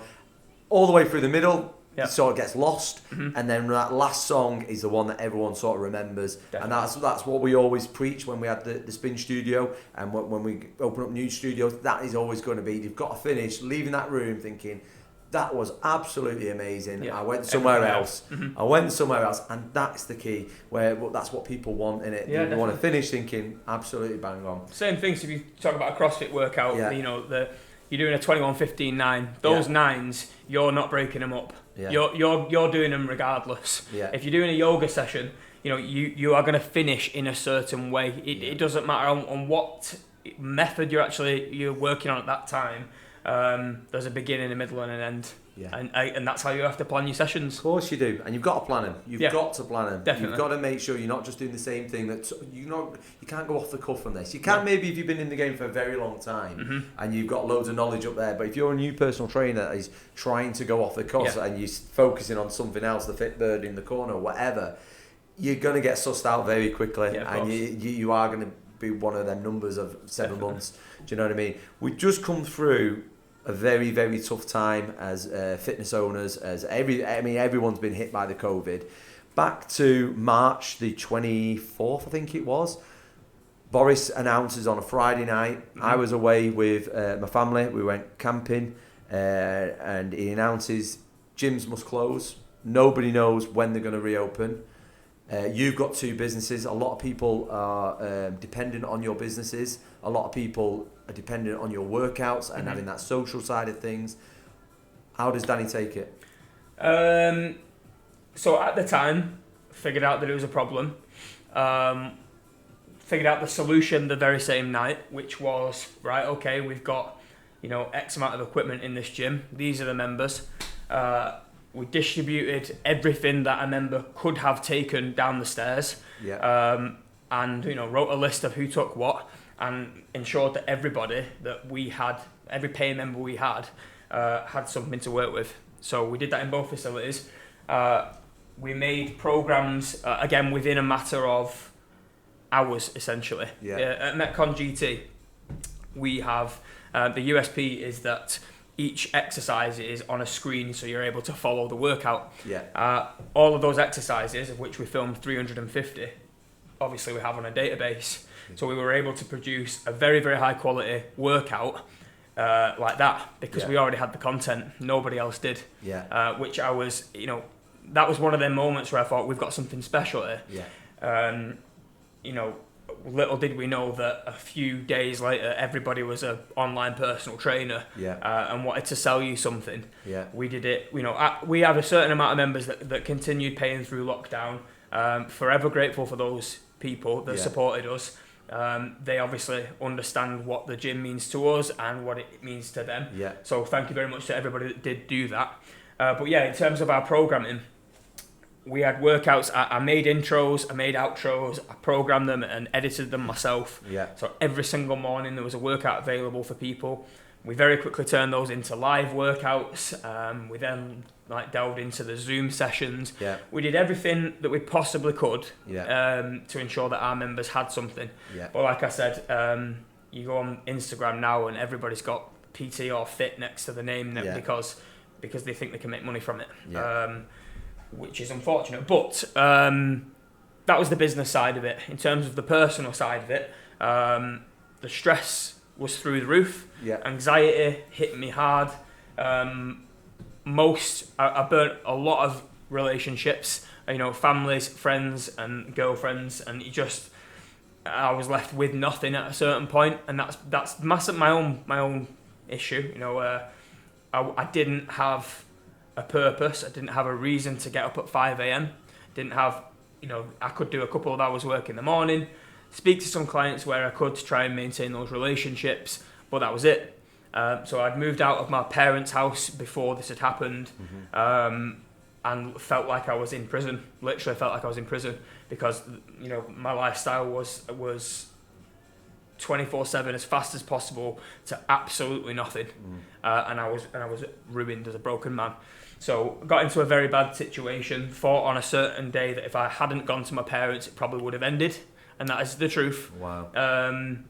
all the way through the middle. It sort of gets lost, and then that last song is the one that everyone sort of remembers. Definitely. And that's what we always preach when we had the spin studio, and when we open up new studios. That is always going to be, you've got to finish leaving that room thinking, that was absolutely amazing. I went somewhere else. I went somewhere else, and that's the key. That's what people want in it. They want to finish thinking absolutely bang on. Same things if you talk about a CrossFit workout. You're doing a 21-15-9. Those nines, you're not breaking them up. Yeah. You're doing them regardless. Yeah. If you're doing a yoga session, you are going to finish in a certain way. It doesn't matter on what method you're working on at that time. There's a beginning, a middle, and an end. Yeah. And that's how you have to plan your sessions. Of course you do, and you've got to plan them. You've got to plan them. Definitely. You've got to make sure you're not just doing the same thing. You can't go off the cuff on this. You can maybe if you've been in the game for a very long time and you've got loads of knowledge up there. But if you're a new personal trainer that is trying to go off the cuff and you're focusing on something else, the fit bird in the corner, whatever, you're going to get sussed out very quickly, and you are going to be one of them numbers of 7 months. Do you know what I mean? We've just come through a very, very tough time as fitness owners, everyone's been hit by the COVID. Back to March the 24th, I think it was, Boris announces on a Friday night, I was away with my family, we went camping, and he announces gyms must close, nobody knows when they're going to reopen. You've got 2 businesses, a lot of people are dependent on your businesses, a lot of people are dependent on your workouts and having that social side of things. How does Danny take it? So at the time, figured out that it was a problem. Figured out the solution the very same night, which was, right, okay, we've got, X amount of equipment in this gym. These are the members. We distributed everything that a member could have taken down the stairs. And, wrote a list of who took what, and ensured that everybody that we had, every paying member we had something to work with. So we did that in both facilities. We made programs, again, within a matter of hours, essentially. At Metcon GT, we have, the USP is that each exercise is on a screen, so you're able to follow the workout. All of those exercises, of which we filmed 350, obviously we have on a database. So we were able to produce a very, very high quality workout like that because we already had the content. Nobody else did. Which I was, that was one of them moments where I thought we've got something special here. Little did we know that a few days later everybody was an online personal trainer and wanted to sell you something. We did it. We had a certain amount of members that continued paying through lockdown. Forever grateful for those people that supported us. They obviously understand what the gym means to us and what it means to them. So thank you very much to everybody that did do that. But in terms of our programming, we had workouts. I made intros, I made outros, I programmed them and edited them myself. So every single morning there was a workout available for people. We very quickly turned those into live workouts. We then delved into the Zoom sessions. We did everything that we possibly could to ensure that our members had something. But like I said, you go on Instagram now and everybody's got PT or fit next to the name because they think they can make money from it, which is unfortunate. But that was the business side of it. In terms of the personal side of it, the stress was through the roof. Anxiety hit me hard. I burnt a lot of relationships, families, friends and girlfriends, and I was left with nothing at a certain point, and that's massive. My own issue. I didn't have a purpose. I didn't have a reason to get up at 5 a.m. Didn't have, I could do a couple of hours work in the morning, speak to some clients where I could to try and maintain those relationships, but that was it. So I'd moved out of my parents' house before this had happened, and felt like I was in prison. Literally felt like I was in prison because my lifestyle was 24/7 as fast as possible to absolutely nothing, and I was ruined as a broken man. So got into a very bad situation. Thought on a certain day that if I hadn't gone to my parents, it probably would have ended, and that is the truth. Wow. And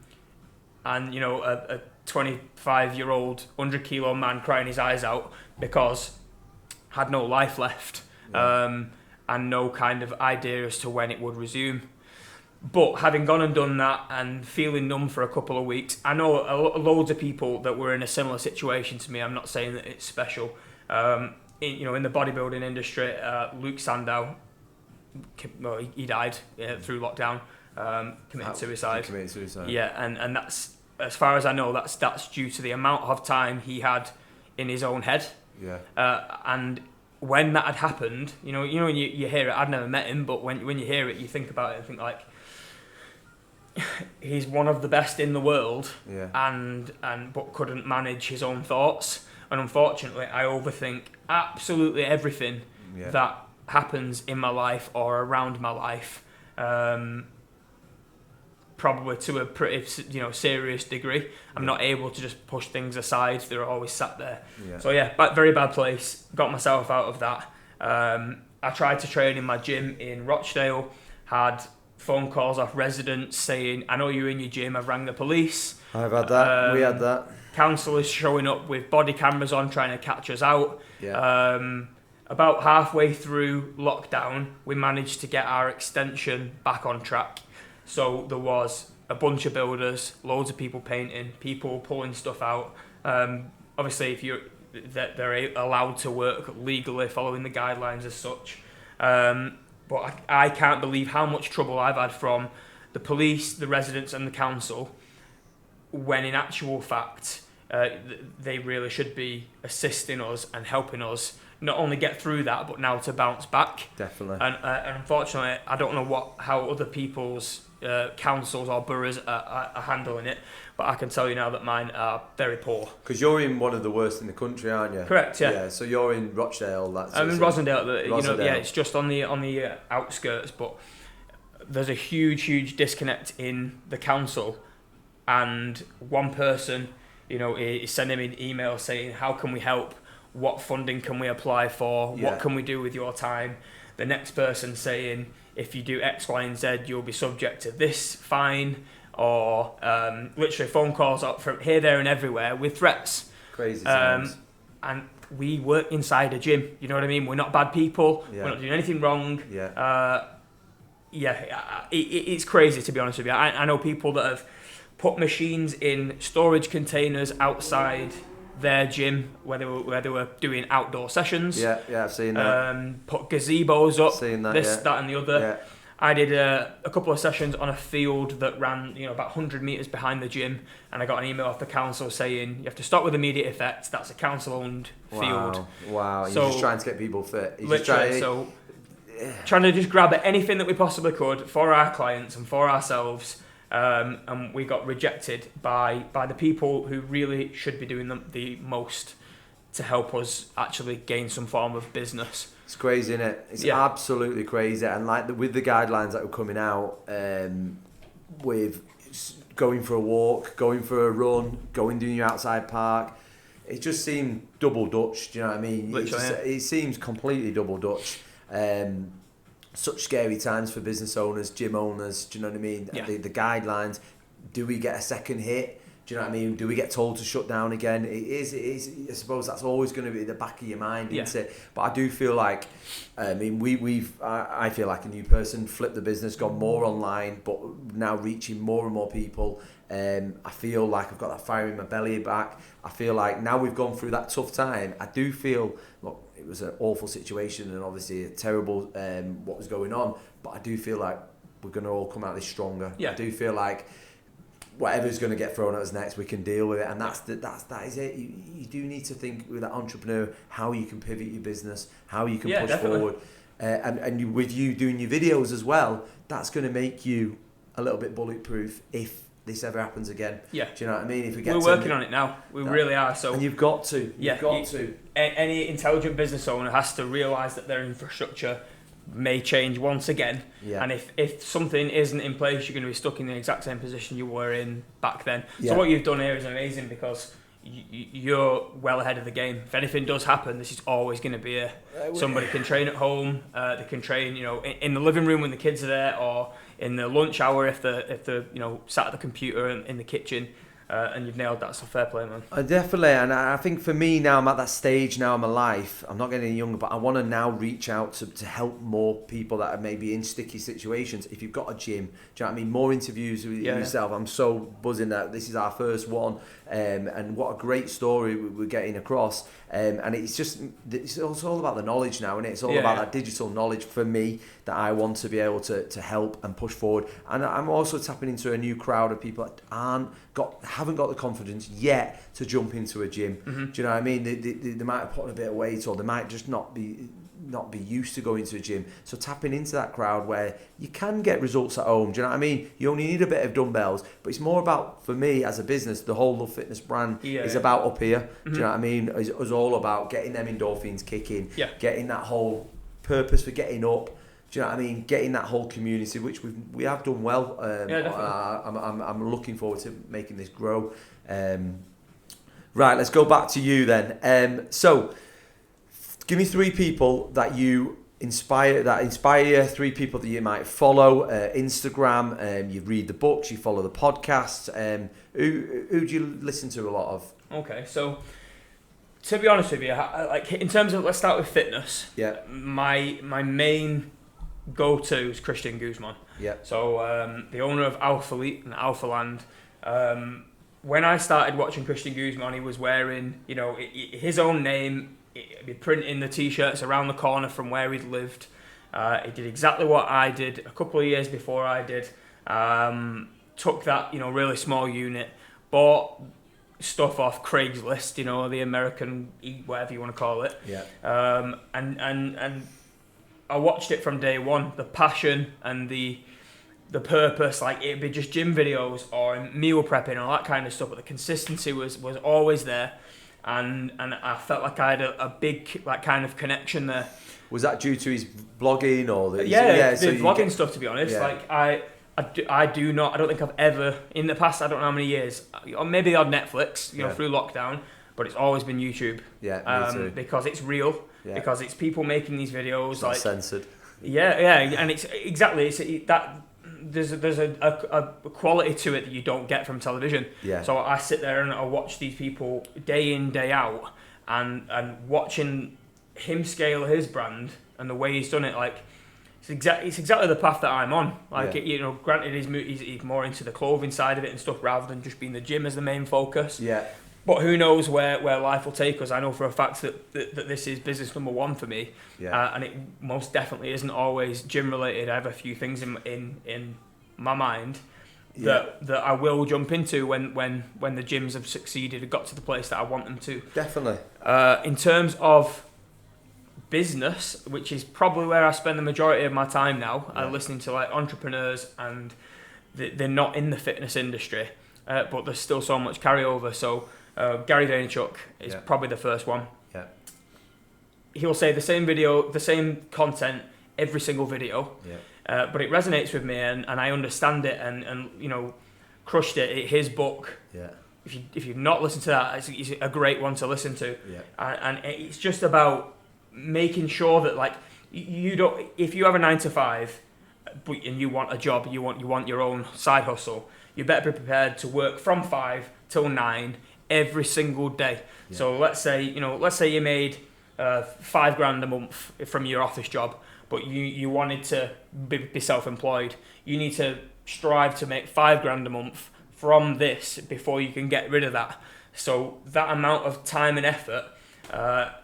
a 25-year-old 100-kilo man crying his eyes out because had no life left, and no kind of idea as to when it would resume. But having gone and done that and feeling numb for a couple of weeks, I know loads of people that were in a similar situation to me. I'm not saying that it's special. In the bodybuilding industry, Luke Sandow, he died through lockdown, committed suicide. Yeah, and that's, as far as I know, that's due to the amount of time he had in his own head. And when that had happened, when you hear it, I'd never met him, but when you hear it, you think about it and think like, he's one of the best in the world, but couldn't manage his own thoughts. And unfortunately, I overthink absolutely everything that happens in my life or around my life, probably to a pretty serious degree. I'm not able to just push things aside; they're always sat there. So very bad place. Got myself out of that. I tried to train in my gym in Rochdale. Had phone calls off residents saying, "I know you're in your gym. I've rang the police." I've had that. We had that. Councillors showing up with body cameras on, trying to catch us out. About halfway through lockdown, we managed to get our extension back on track. So there was a bunch of builders, loads of people painting, people pulling stuff out. Obviously, they're allowed to work legally, following the guidelines as such. But I can't believe how much trouble I've had from the police, the residents and the council, when in actual fact, they really should be assisting us and helping us not only get through that, but now to bounce back. Definitely. And unfortunately, I don't know how other people's councils or boroughs are handling it, but I can tell you now that mine are very poor. Because you're in one of the worst in the country, aren't you? Correct, yeah. So you're in Rochdale. I'm in Rosendale. It's just on the outskirts, but there's a huge disconnect in the council, and one person, is sending me an email saying, "How can we help? What funding can we apply for? What can we do with your time?" The next person saying, "If you do X, Y, and Z, you'll be subject to this fine," or literally phone calls up from here, there, and everywhere with threats. Crazy times. And we work inside a gym. You know what I mean? We're not bad people. We're not doing anything wrong. It's crazy, to be honest with you. I know people that have put machines in storage containers outside their gym where they were doing outdoor sessions. I've seen that. Put gazebos up, seen that, that and the other. I did a couple of sessions on a field that ran about 100 metres behind the gym, and I got an email off the council saying you have to stop with immediate effect. That's a council-owned field. Wow. You're just trying to get people fit. Trying to just grab at anything that we possibly could for our clients and for ourselves. And we got rejected by the people who really should be doing the most to help us actually gain some form of business. It's crazy, isn't it? It's absolutely crazy. And with the guidelines that were coming out, with going for a walk, going for a run, doing your outside park, it just seemed double Dutch. Do you know what I mean? It seems completely double Dutch. Such scary times for business owners, gym owners. Do you know what I mean? The guidelines. Do we get a second hit? Do you know what I mean? Do we get told to shut down again? It is. I suppose that's always going to be the back of your mind, isn't it? But I do feel like, I mean, I feel like a new person, flipped the business, gone more online, but now reaching more and more people. I feel like I've got that fire in my belly back. I feel like now we've gone through that tough time, I do feel, look, it was an awful situation and obviously a terrible what was going on, but I do feel like we're going to all come out this stronger. I do feel like whatever's going to get thrown at us next, we can deal with it, and that is it. You do need to think with that entrepreneur how you can pivot your business, how you can push forward, and with you doing your videos as well, that's going to make you a little bit bulletproof if this ever happens again. Do you know what I mean? If we're working on it now, we really are. So and you've got to. Any intelligent business owner has to realise that their infrastructure may change once again, and if something isn't in place, you're going to be stuck in the exact same position you were in back then. So what you've done here is amazing, because you're well ahead of the game. If anything does happen, this is always going to be somebody can train at home, they can train, you know, in the living room when the kids are there, or in the lunch hour if they're you know, sat at the computer in the kitchen. And you've nailed that, so fair play, man. Definitely, and I think for me now, I'm at that stage now in my life, I'm not getting any younger, but I want to now reach out to help more people that are maybe in sticky situations. If you've got a gym, do you know what I mean? More interviews with yourself. I'm so buzzing that this is our first one, and what a great story we're getting across. And it's all about the knowledge now, and it's all about that digital knowledge for me that I want to be able to help and push forward. And I'm also tapping into a new crowd of people that haven't got the confidence yet to jump into a gym. Do you know what I mean? They might have put on a bit of weight, or they might just not be used to going to a gym. So tapping into that crowd where you can get results at home. Do you know what I mean? You only need a bit of dumbbells, but it's more about, for me as a business, the whole LUV Fitness brand is about up here. Do you know what I mean? It's all about getting them endorphins kicking, getting that whole purpose for getting up. Do you know what I mean? Getting that whole community, which we have done well. Definitely. I'm looking forward to making this grow. Right, let's go back to you then. So, give me 3 people that you inspire you, 3 people that you might follow. Instagram, you read the books, you follow the podcasts. Who do you listen to a lot of? Okay, so to be honest with you, like in terms of, let's start with fitness. My main go-to is Christian Guzman. So the owner of Alpha Elite and Alpha Land. When I started watching Christian Guzman, he was wearing, you know, his own name. He'd be printing the t-shirts around the corner from where he'd lived. He did exactly what I did a couple of years before I did. Took that, you know, really small unit, bought stuff off Craigslist, you know, the American, whatever you want to call it. And I watched it from day one. The passion and the purpose, like it'd be just gym videos or meal prepping and all that kind of stuff, but the consistency was always there. And I felt like I had a big like kind of connection there. Was that due to his blogging or the vlogging stuff? To be honest, like I don't think I've ever in the past, I don't know how many years, or maybe on Netflix, you know, through lockdown, but it's always been YouTube. Me too. Because it's real. Because it's people making these videos, it's like not censored. And it's exactly that. There's a quality to it that you don't get from television. So I sit there and I watch these people day in, day out, and watching him scale his brand and the way he's done it, like it's exactly the path that I'm on. Like you know, granted he's more into the clothing side of it and stuff rather than just being the gym as the main focus. But who knows where life will take us. I know for a fact that this is business number 1 for me. And it most definitely isn't always gym related. I have a few things in my mind that I will jump into when the gyms have succeeded and got to the place that I want them to. Definitely. In terms of business, which is probably where I spend the majority of my time now, listening to like entrepreneurs, and they're not in the fitness industry, but there's still so much carryover. So Gary Vaynerchuk is probably the first one. He'll say the same video, the same content every single video, but it resonates with me and I understand it and you know, crushed it. His book, if you've not listened to that, it's a great one to listen to. And it's just about making sure that like you don't, if you have a 9 to 5 and you want a job, you want your own side hustle, you better be prepared to work from 5 till 9 every single day. Yeah. So let's say you made $5,000 a month from your office job, but you wanted to be self-employed. You need to strive to make $5,000 a month from this before you can get rid of that. So that amount of time and effort,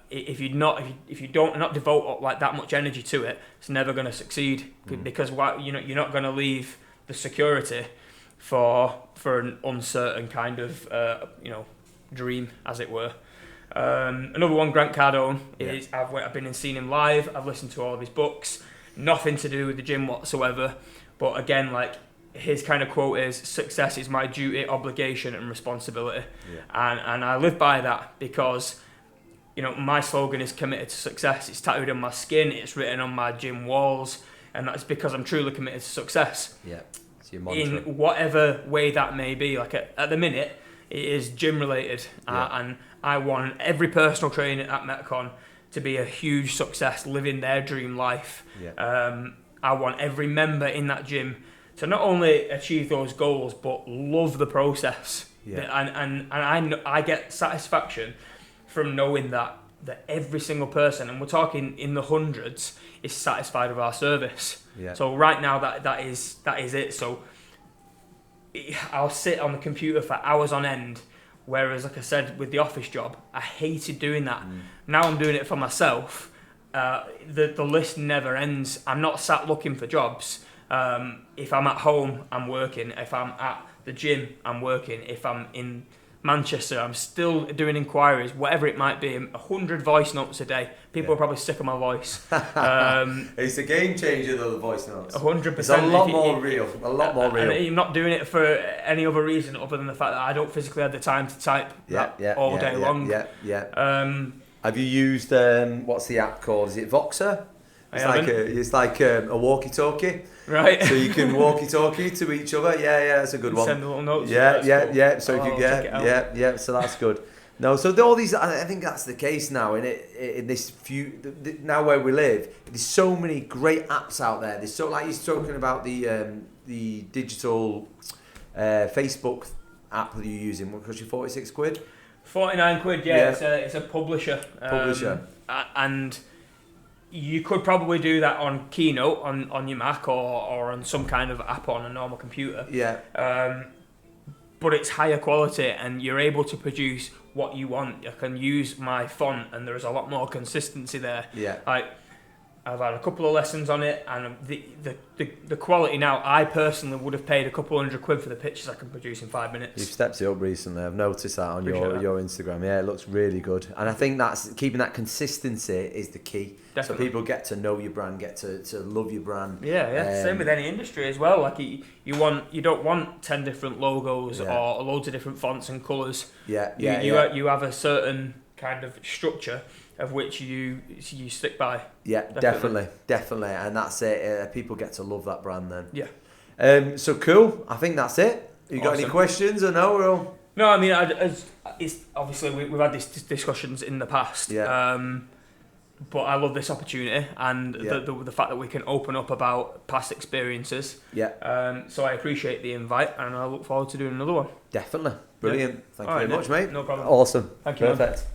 if you don't devote like that much energy to it, it's never going to succeed, because you're not going to leave the security for an uncertain kind of dream, as it were. Another one, Grant Cardone, is I've been and seen him live. I've listened to all of his books. Nothing to do with the gym whatsoever. But again, like, his kind of quote is, "Success is my duty, obligation, and responsibility." And I live by that, because my slogan is committed to success. It's tattooed on my skin. It's written on my gym walls, and that's because I'm truly committed to success. Yeah, it's your mantra. In whatever way that may be. Like at the minute, it is gym related, and I want every personal trainer at Metcon to be a huge success, living their dream life. I want every member in that gym to not only achieve those goals, but love the process. And I get satisfaction from knowing that every single person, and we're talking in the hundreds, is satisfied with our service. So right now that is it. So I'll sit on the computer for hours on end, whereas, like I said, with the office job, I hated doing that. Now I'm doing it for myself. The list never ends. I'm not sat looking for jobs. If I'm at home, I'm working. If I'm at the gym, I'm working. If I'm in Manchester, I'm still doing inquiries, whatever it might be. 100 voice notes a day. People are probably sick of my voice. It's a game changer, though, the voice notes. 100%. It's a lot more real. A lot more real. And I'm not doing it for any other reason other than the fact that I don't physically have the time to type all day long. Have you used what's the app called? Is it Voxer? It's like a walkie-talkie. Right. So you can walkie-talkie to each other. Yeah, that's a good one. Send a little notes. Yeah. So I'll if you so that's good. No, so all these, I think that's the case now in this now where we live. There's so many great apps out there. There's so, like you're talking about the digital Facebook app that you're using. What cost you, 46 quid? 49 quid. Yeah. It's a publisher. And you could probably do that on Keynote on your Mac or on some kind of app on a normal computer. But it's higher quality, and you're able to produce what you want. I can use my font, and there's a lot more consistency there. Like, I've had a couple of lessons on it, and the quality now, I personally would have paid a couple £100 for the pictures I can produce in 5 minutes. You've stepped it up recently. I've noticed that on your Instagram. Yeah, it looks really good. And I think that's keeping that consistency is the key. Definitely. So people get to know your brand, get to love your brand. Same with any industry as well. Like you don't want 10 different logos or loads of different fonts and colours. You have a certain kind of structure of which you stick by. Definitely, and that's it. People get to love that brand then. So cool. I think that's it. You got any questions or no? No, I mean, it's obviously we've had these discussions in the past. But I love this opportunity and the fact that we can open up about past experiences. So I appreciate the invite, and I look forward to doing another one. Definitely. Brilliant. Thank you very much, mate. No problem. Awesome. Thank you. Perfect. Man.